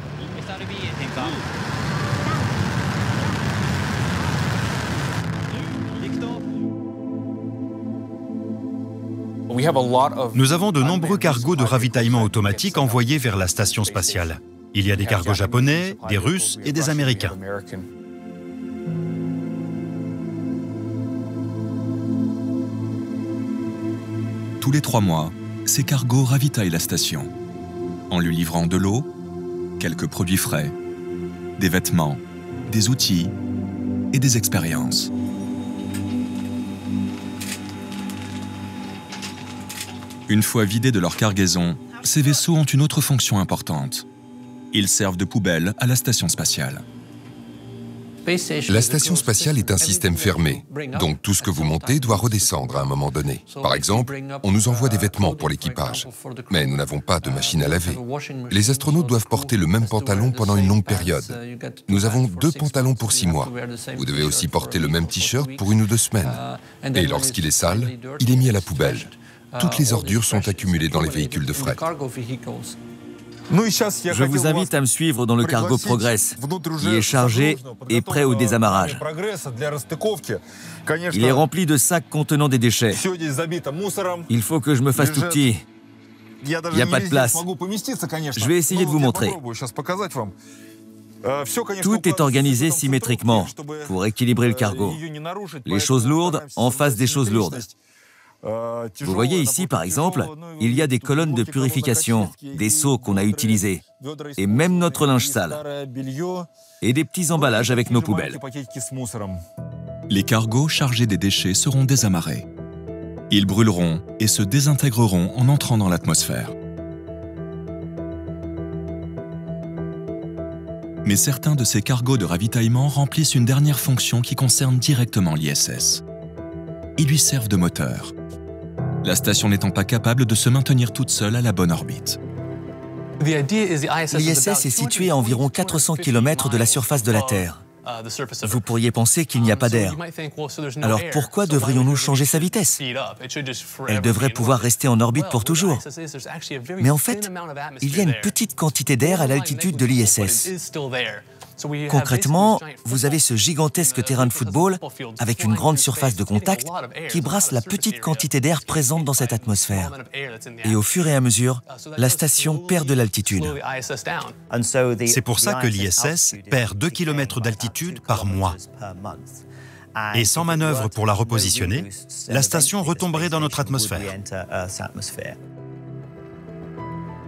Nous avons de nombreux cargos de ravitaillement automatique envoyés vers la station spatiale. Il y a des cargos japonais, des Russes et des Américains. Tous Tous les 3 mois, ces cargos ravitaillent la station, en lui livrant de l'eau, quelques produits frais, des vêtements, des outils et des expériences. Une fois vidés de leur cargaison, ces vaisseaux ont une autre fonction importante. Ils servent de poubelle à la station spatiale. La station spatiale est un système fermé, donc tout ce que vous montez doit redescendre à un moment donné. Par exemple, on nous envoie des vêtements pour l'équipage, mais nous n'avons pas de machine à laver. Les astronautes doivent porter le même pantalon pendant une longue période. Nous avons 2 pantalons pour 6 mois. Vous devez aussi porter le même t-shirt pour 1 ou 2 semaines. Et lorsqu'il est sale, il est mis à la poubelle. Toutes les ordures sont accumulées dans les véhicules de fret. Je vous invite à me suivre dans le cargo Progress, qui est chargé et prêt au désamarrage. Il est rempli de sacs contenant des déchets. Il faut que je me fasse tout petit. Il n'y a pas de place. Je vais essayer de vous montrer. Tout est organisé symétriquement pour équilibrer le cargo. Les choses lourdes en face des choses lourdes. Vous voyez ici, par exemple, il y a des colonnes de purification, des seaux qu'on a utilisés, et même notre linge sale, et des petits emballages avec nos poubelles. Les cargos chargés des déchets seront désamarrés. Ils brûleront et se désintégreront en entrant dans l'atmosphère. Mais certains de ces cargos de ravitaillement remplissent une dernière fonction qui concerne directement l'ISS. Ils lui servent de moteur. La station n'étant pas capable de se maintenir toute seule à la bonne orbite. L'ISS est situé à environ 400 km de la surface de la Terre. Vous pourriez penser qu'il n'y a pas d'air. Alors pourquoi devrions-nous changer sa vitesse? Elle devrait pouvoir rester en orbite pour toujours. Mais en fait, il y a une petite quantité d'air à l'altitude de l'ISS. Concrètement, vous avez ce gigantesque terrain de football avec une grande surface de contact qui brasse la petite quantité d'air présente dans cette atmosphère. Et au fur et à mesure, la station perd de l'altitude. C'est pour ça que l'ISS perd 2 km d'altitude par mois. Et sans manœuvre pour la repositionner, la station retomberait dans notre atmosphère.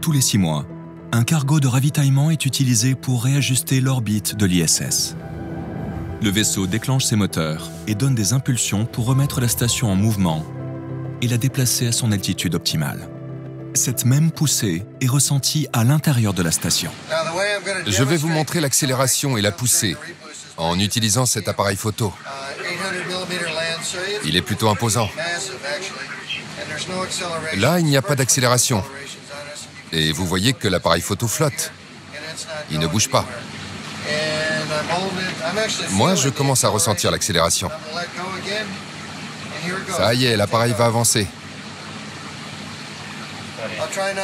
Tous les 6 mois, un cargo de ravitaillement est utilisé pour réajuster l'orbite de l'ISS. Le vaisseau déclenche ses moteurs et donne des impulsions pour remettre la station en mouvement et la déplacer à son altitude optimale. Cette même poussée est ressentie à l'intérieur de la station. Je vais vous montrer l'accélération et la poussée en utilisant cet appareil photo. Il est plutôt imposant. Là, il n'y a pas d'accélération. Et vous voyez que l'appareil photo flotte. Il ne bouge pas. Moi, je commence à ressentir l'accélération. Ça y est, l'appareil va avancer.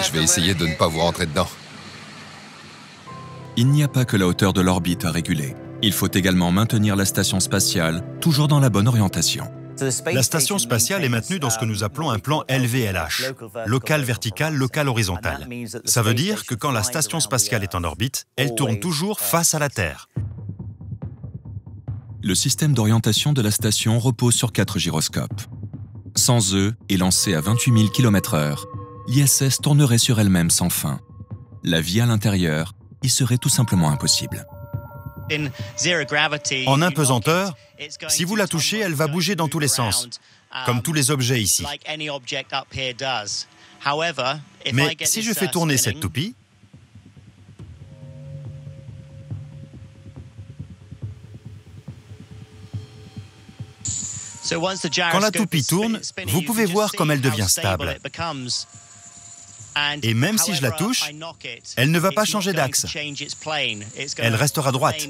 Je vais essayer de ne pas vous rentrer dedans. Il n'y a pas que la hauteur de l'orbite à réguler. Il faut également maintenir la station spatiale toujours dans la bonne orientation. La station spatiale est maintenue dans ce que nous appelons un plan LVLH, local vertical, local horizontal. Ça veut dire que quand la station spatiale est en orbite, elle tourne toujours face à la Terre. Le système d'orientation de la station repose sur 4 gyroscopes. Sans eux et lancé à 28 000 km/h, l'ISS tournerait sur elle-même sans fin. La vie à l'intérieur y serait tout simplement impossible. En impesanteur, si vous la touchez, elle va bouger dans tous les sens, comme tous les objets ici. Mais si je fais tourner cette toupie, quand la toupie tourne, vous pouvez voir comme elle devient stable. Et même si je la touche, elle ne va pas changer d'axe. Elle restera droite.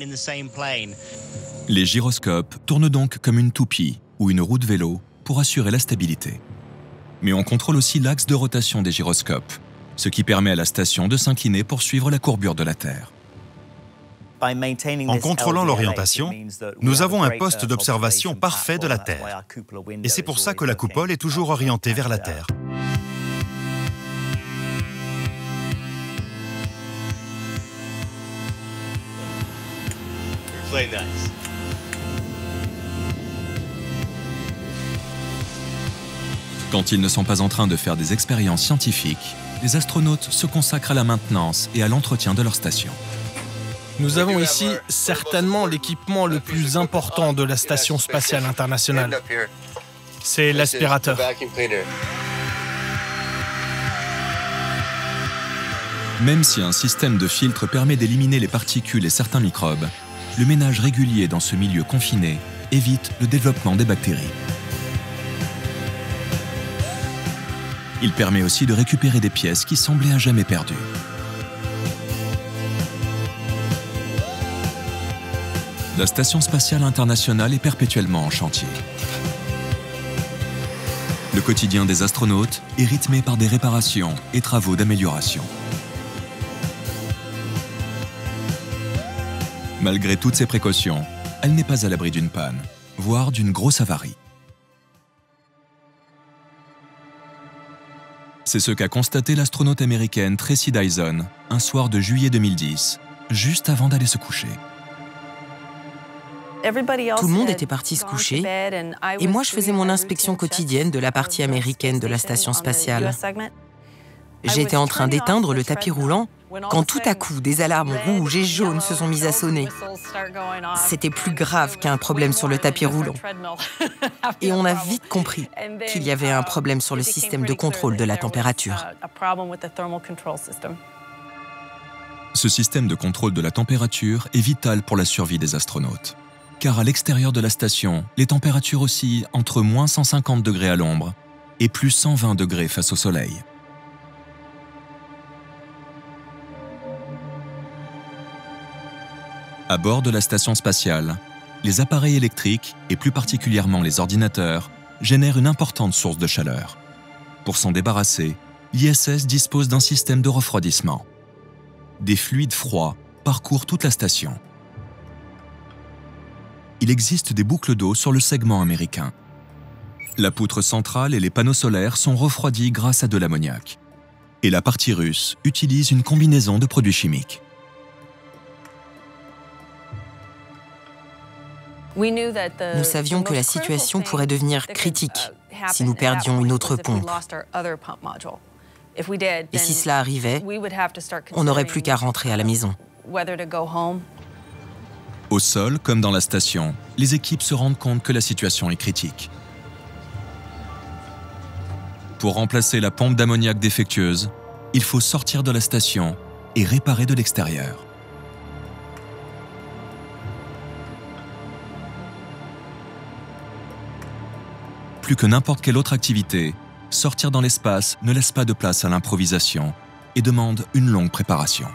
Les gyroscopes tournent donc comme une toupie ou une roue de vélo pour assurer la stabilité. Mais on contrôle aussi l'axe de rotation des gyroscopes, ce qui permet à la station de s'incliner pour suivre la courbure de la Terre. En contrôlant l'orientation, nous avons un poste d'observation parfait de la Terre. Et c'est pour ça que la coupole est toujours orientée vers la Terre. Play nice. Quand ils ne sont pas en train de faire des expériences scientifiques, les astronautes se consacrent à la maintenance et à l'entretien de leur station. Nous avons ici certainement l'équipement le plus important de la Station spatiale internationale. C'est l'aspirateur. Même si un système de filtre permet d'éliminer les particules et certains microbes, le ménage régulier dans ce milieu confiné évite le développement des bactéries. Il permet aussi de récupérer des pièces qui semblaient à jamais perdues. La Station spatiale internationale est perpétuellement en chantier. Le quotidien des astronautes est rythmé par des réparations et travaux d'amélioration. Malgré toutes ces précautions, elle n'est pas à l'abri d'une panne, voire d'une grosse avarie. C'est ce qu'a constaté l'astronaute américaine Tracy Dyson un soir de juillet 2010, juste avant d'aller se coucher. Tout le monde était parti se coucher et moi je faisais mon inspection quotidienne de la partie américaine de la station spatiale. J'étais en train d'éteindre le tapis roulant quand tout à coup des alarmes rouges et jaunes se sont mises à sonner. C'était plus grave qu'un problème sur le tapis roulant. Et on a vite compris qu'il y avait un problème sur le système de contrôle de la température. Ce système de contrôle de la température est vital pour la survie des astronautes. Car à l'extérieur de la station, les températures oscillent entre moins 150 degrés à l'ombre et plus 120 degrés face au soleil. À bord de la station spatiale, les appareils électriques, et plus particulièrement les ordinateurs, génèrent une importante source de chaleur. Pour s'en débarrasser, l'ISS dispose d'un système de refroidissement. Des fluides froids parcourent toute la station. Il existe des boucles d'eau sur le segment américain. La poutre centrale et les panneaux solaires sont refroidis grâce à de l'ammoniac. Et la partie russe utilise une combinaison de produits chimiques. Nous savions que la situation pourrait devenir critique si nous perdions une autre pompe. Et si cela arrivait, on n'aurait plus qu'à rentrer à la maison. Au sol, comme dans la station, les équipes se rendent compte que la situation est critique. Pour remplacer la pompe d'ammoniac défectueuse, il faut sortir de la station et réparer de l'extérieur. Plus que n'importe quelle autre activité, sortir dans l'espace ne laisse pas de place à l'improvisation et demande une longue préparation.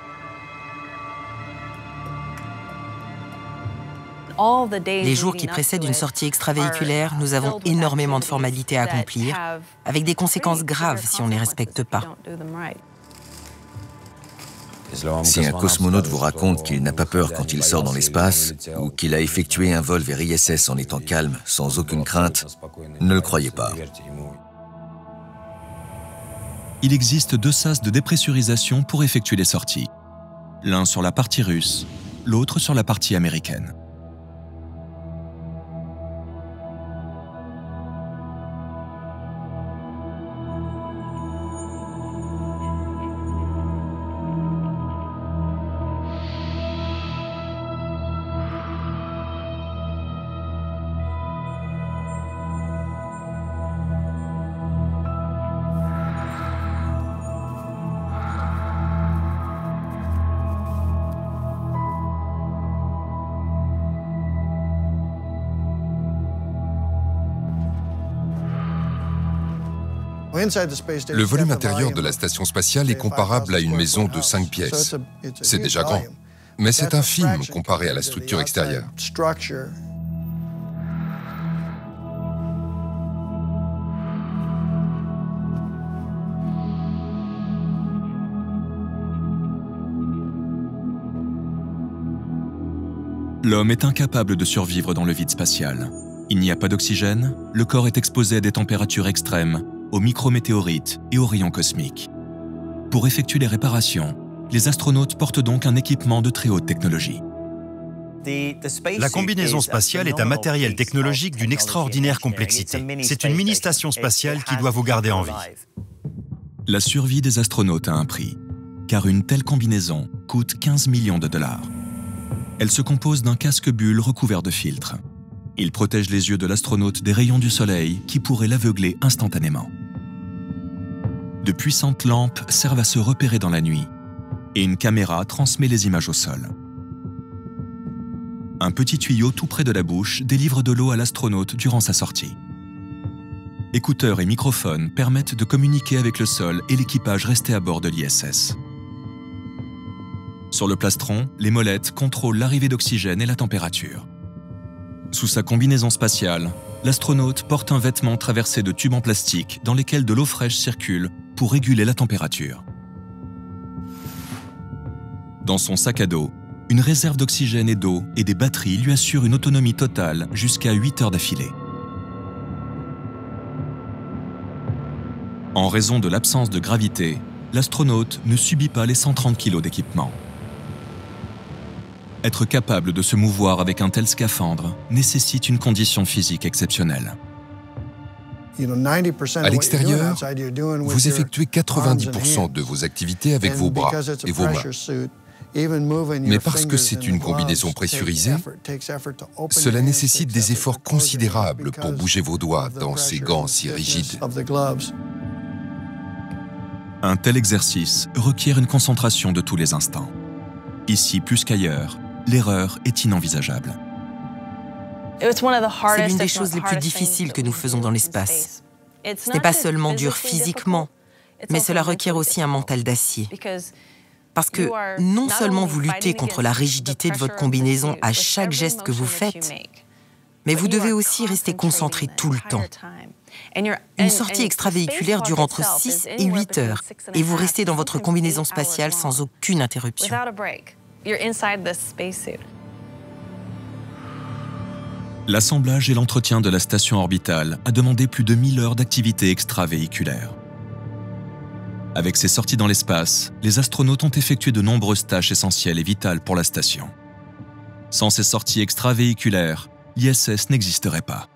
Les jours qui précèdent une sortie extravéhiculaire, nous avons énormément de formalités à accomplir, avec des conséquences graves si on ne les respecte pas. Si un cosmonaute vous raconte qu'il n'a pas peur quand il sort dans l'espace, ou qu'il a effectué un vol vers ISS en étant calme, sans aucune crainte, ne le croyez pas. Il existe 2 sas de dépressurisation pour effectuer les sorties. L'un sur la partie russe, l'autre sur la partie américaine. Le volume intérieur de la station spatiale est comparable à une maison de 5 pièces. C'est déjà grand, mais c'est infime comparé à la structure extérieure. L'homme est incapable de survivre dans le vide spatial. Il n'y a pas d'oxygène, le corps est exposé à des températures extrêmes, aux micrométéorites et aux rayons cosmiques. Pour effectuer les réparations, les astronautes portent donc un équipement de très haute technologie. La combinaison spatiale est un matériel technologique d'une extraordinaire complexité. C'est une mini-station spatiale qui doit vous garder en vie. La survie des astronautes a un prix, car une telle combinaison coûte 15 millions de dollars. Elle se compose d'un casque-bulle recouvert de filtres. Il protège les yeux de l'astronaute des rayons du soleil qui pourraient l'aveugler instantanément. De puissantes lampes servent à se repérer dans la nuit et une caméra transmet les images au sol. Un petit tuyau tout près de la bouche délivre de l'eau à l'astronaute durant sa sortie. Écouteurs et microphones permettent de communiquer avec le sol et l'équipage resté à bord de l'ISS. Sur le plastron, les molettes contrôlent l'arrivée d'oxygène et la température. Sous sa combinaison spatiale, l'astronaute porte un vêtement traversé de tubes en plastique dans lesquels de l'eau fraîche circule pour réguler la température. Dans son sac à dos, une réserve d'oxygène et d'eau et des batteries lui assurent une autonomie totale jusqu'à 8 heures d'affilée. En raison de l'absence de gravité, l'astronaute ne subit pas les 130 kg d'équipement. Être capable de se mouvoir avec un tel scaphandre nécessite une condition physique exceptionnelle. À l'extérieur, vous effectuez 90% de vos activités avec vos bras et vos mains. Mais parce que c'est une combinaison pressurisée, cela nécessite des efforts considérables pour bouger vos doigts dans ces gants si rigides. Un tel exercice requiert une concentration de tous les instants. Ici plus qu'ailleurs, l'erreur est inenvisageable. C'est l'une des choses les plus difficiles que nous faisons dans l'espace. Ce n'est pas seulement dur physiquement, mais cela requiert aussi un mental d'acier. Parce que non seulement vous luttez contre la rigidité de votre combinaison à chaque geste que vous faites, mais vous devez aussi rester concentré tout le temps. Une sortie extravéhiculaire dure entre 6 et 8 heures, et vous restez dans votre combinaison spatiale sans aucune interruption. L'assemblage et l'entretien de la station orbitale a demandé plus de 1000 heures d'activité extravéhiculaire. Avec ses sorties dans l'espace, les astronautes ont effectué de nombreuses tâches essentielles et vitales pour la station. Sans ces sorties extravéhiculaires, l'ISS n'existerait pas.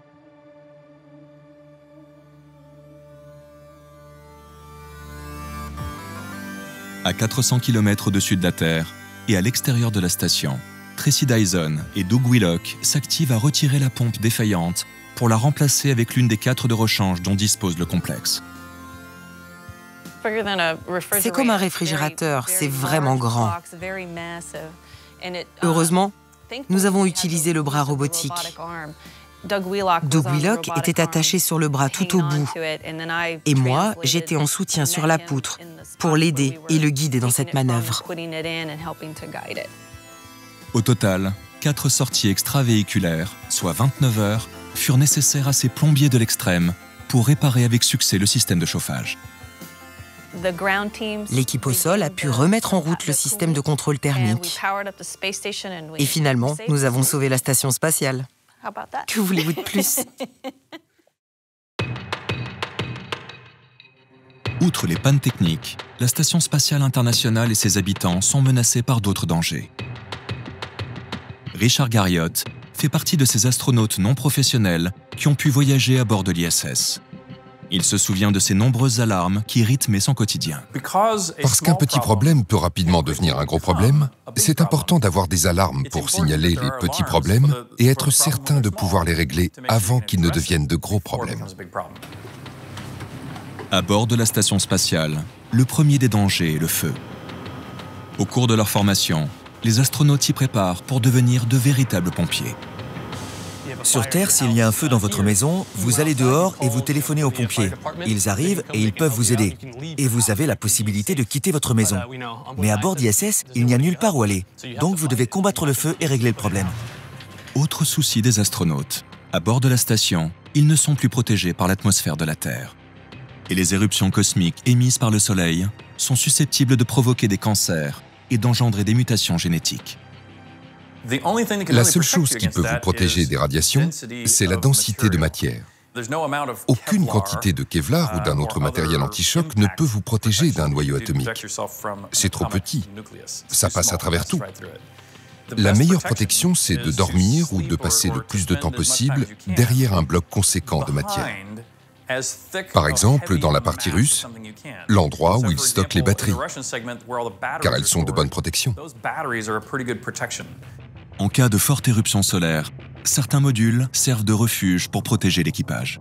À 400 km au-dessus de la Terre et à l'extérieur de la station, Tracy Dyson et Doug Willock s'activent à retirer la pompe défaillante pour la remplacer avec l'une des 4 de rechange dont dispose le complexe. C'est comme un réfrigérateur, c'est vraiment grand. Heureusement, nous avons utilisé le bras robotique. Doug Willock était attaché sur le bras tout au bout, et moi, j'étais en soutien sur la poutre pour l'aider et le guider dans cette manœuvre. Au total, 4 sorties extravéhiculaires, soit 29 heures, furent nécessaires à ces plombiers de l'extrême pour réparer avec succès le système de chauffage. L'équipe au sol a pu remettre en route le système de contrôle thermique. Et finalement, nous avons sauvé la station spatiale. Que voulez-vous de plus? Outre les pannes techniques, la Station spatiale internationale et ses habitants sont menacés par d'autres dangers. Richard Garriott fait partie de ces astronautes non professionnels qui ont pu voyager à bord de l'ISS. Il se souvient de ces nombreuses alarmes qui rythmaient son quotidien. Parce qu'un petit problème peut rapidement devenir un gros problème, c'est important d'avoir des alarmes pour signaler les petits problèmes et être certain de pouvoir les régler avant qu'ils ne deviennent de gros problèmes. À bord de la station spatiale, le premier des dangers est le feu. Au cours de leur formation, les astronautes s'y préparent pour devenir de véritables pompiers. Sur Terre, s'il y a un feu dans votre maison, vous allez dehors et vous téléphonez aux pompiers. Ils arrivent et ils peuvent vous aider. Et vous avez la possibilité de quitter votre maison. Mais à bord d'ISS, il n'y a nulle part où aller. Donc vous devez combattre le feu et régler le problème. Autre souci des astronautes. À bord de la station, ils ne sont plus protégés par l'atmosphère de la Terre. Et les éruptions cosmiques émises par le Soleil sont susceptibles de provoquer des cancers et d'engendrer des mutations génétiques. La seule chose qui peut vous protéger des radiations, c'est la densité de matière. Aucune quantité de Kevlar ou d'un autre matériel anti-choc ne peut vous protéger d'un noyau atomique. C'est trop petit. Ça passe à travers tout. La meilleure protection, c'est de dormir ou de passer le plus de temps possible derrière un bloc conséquent de matière. Par exemple, dans la partie russe, l'endroit où ils stockent les batteries, car elles sont de bonne protection. En cas de forte éruption solaire, certains modules servent de refuge pour protéger l'équipage.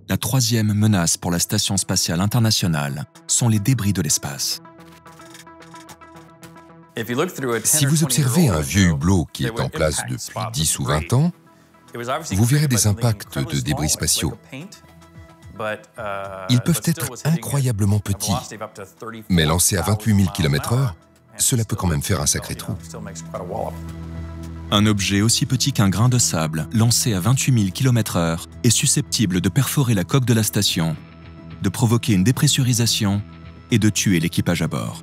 La troisième menace pour la Station spatiale internationale sont les débris de l'espace. Si vous observez un vieux hublot qui est en place depuis 10 ou 20 ans, vous verrez des impacts de débris spatiaux. Ils peuvent être incroyablement petits, mais lancés à 28 000 km/h, cela peut quand même faire un sacré trou. Un objet aussi petit qu'un grain de sable, lancé à 28 000 km/h, est susceptible de perforer la coque de la station, de provoquer une dépressurisation et de tuer l'équipage à bord.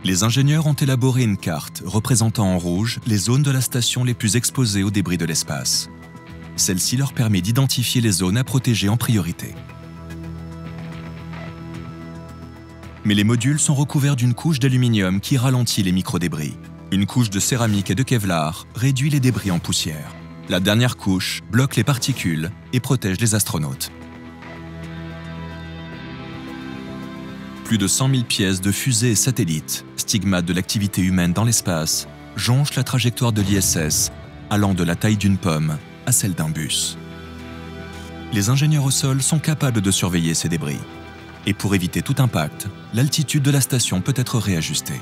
Les ingénieurs ont élaboré une carte représentant en rouge les zones de la station les plus exposées aux débris de l'espace. Celle-ci leur permet d'identifier les zones à protéger en priorité. Mais les modules sont recouverts d'une couche d'aluminium qui ralentit les microdébris. Une couche de céramique et de Kevlar réduit les débris en poussière. La dernière couche bloque les particules et protège les astronautes. Plus de 100 000 pièces de fusées et satellites, stigmates de l'activité humaine dans l'espace, jonchent la trajectoire de l'ISS, allant de la taille d'une pomme à celle d'un bus. Les ingénieurs au sol sont capables de surveiller ces débris. Et pour éviter tout impact, l'altitude de la station peut être réajustée.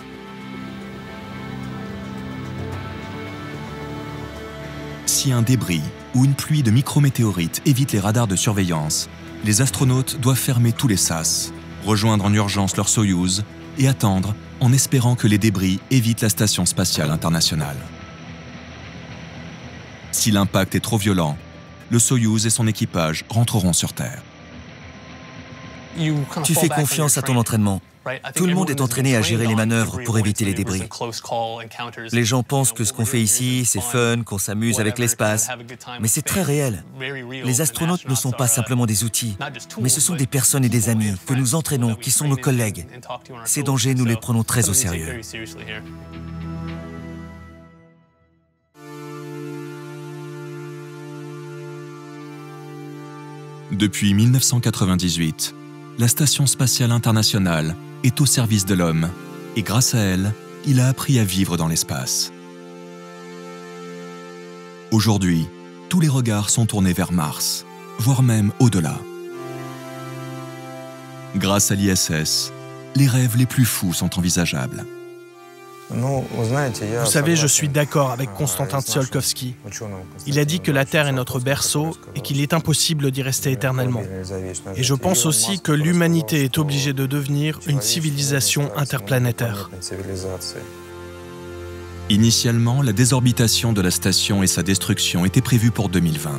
Si un débris ou une pluie de micrométéorites évite les radars de surveillance, les astronautes doivent fermer tous les sas, rejoindre en urgence leur Soyouz et attendre en espérant que les débris évitent la Station spatiale internationale. Si l'impact est trop violent, le Soyouz et son équipage rentreront sur Terre. Tu fais confiance à ton entraînement. Tout le monde est entraîné à gérer les manœuvres pour éviter les débris. Les gens pensent que ce qu'on fait ici, c'est fun, qu'on s'amuse avec l'espace. Mais c'est très réel. Les astronautes ne sont pas simplement des outils, mais ce sont des personnes et des amis que nous entraînons, qui sont nos collègues. Ces dangers, nous les prenons très au sérieux. Depuis 1998, la Station spatiale internationale est au service de l'homme, et grâce à elle, il a appris à vivre dans l'espace. Aujourd'hui, tous les regards sont tournés vers Mars, voire même au-delà. Grâce à l'ISS, les rêves les plus fous sont envisageables. Vous savez, je suis d'accord avec Konstantin Tsiolkovsky. Il a dit que la Terre est notre berceau et qu'il est impossible d'y rester éternellement. Et je pense aussi que l'humanité est obligée de devenir une civilisation interplanétaire. Initialement, la désorbitation de la station et sa destruction étaient prévues pour 2020.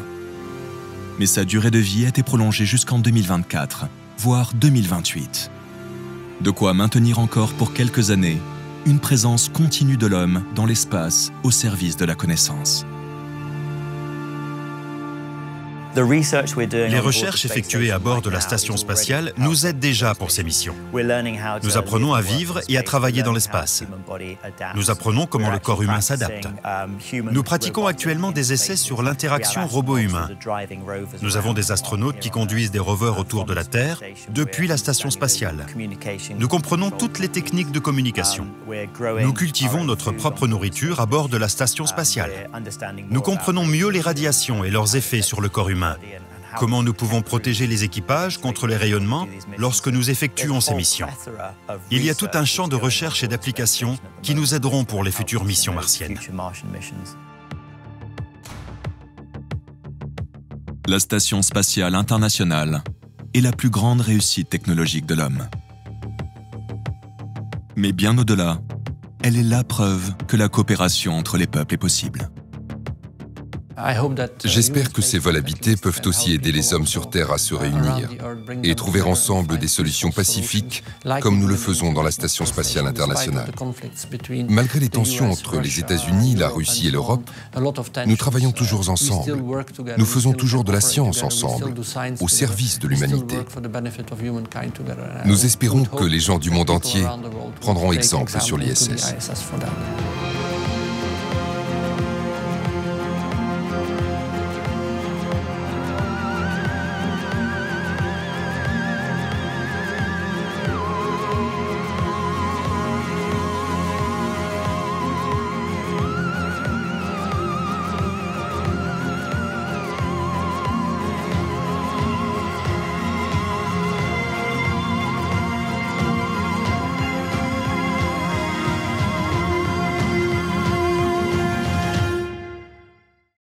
Mais sa durée de vie a été prolongée jusqu'en 2024, voire 2028. De quoi maintenir encore pour quelques années une présence continue de l'homme dans l'espace au service de la connaissance. Les recherches effectuées à bord de la station spatiale nous aident déjà pour ces missions. Nous apprenons à vivre et à travailler dans l'espace. Nous apprenons comment le corps humain s'adapte. Nous pratiquons actuellement des essais sur l'interaction robot-humain. Nous avons des astronautes qui conduisent des rovers autour de la Terre depuis la station spatiale. Nous comprenons toutes les techniques de communication. Nous cultivons notre propre nourriture à bord de la station spatiale. Nous comprenons mieux les radiations et leurs effets sur le corps humain. Comment nous pouvons protéger les équipages contre les rayonnements lorsque nous effectuons ces missions. Il y a tout un champ de recherche et d'application qui nous aideront pour les futures missions martiennes. La Station spatiale internationale est la plus grande réussite technologique de l'homme. Mais bien au-delà, elle est la preuve que la coopération entre les peuples est possible. J'espère que ces vols habités peuvent aussi aider les hommes sur Terre à se réunir et trouver ensemble des solutions pacifiques, comme nous le faisons dans la Station spatiale internationale. Malgré les tensions entre les États-Unis, la Russie et l'Europe, nous travaillons toujours ensemble. Nous faisons toujours de la science ensemble, au service de l'humanité. Nous espérons que les gens du monde entier prendront exemple sur l'ISS.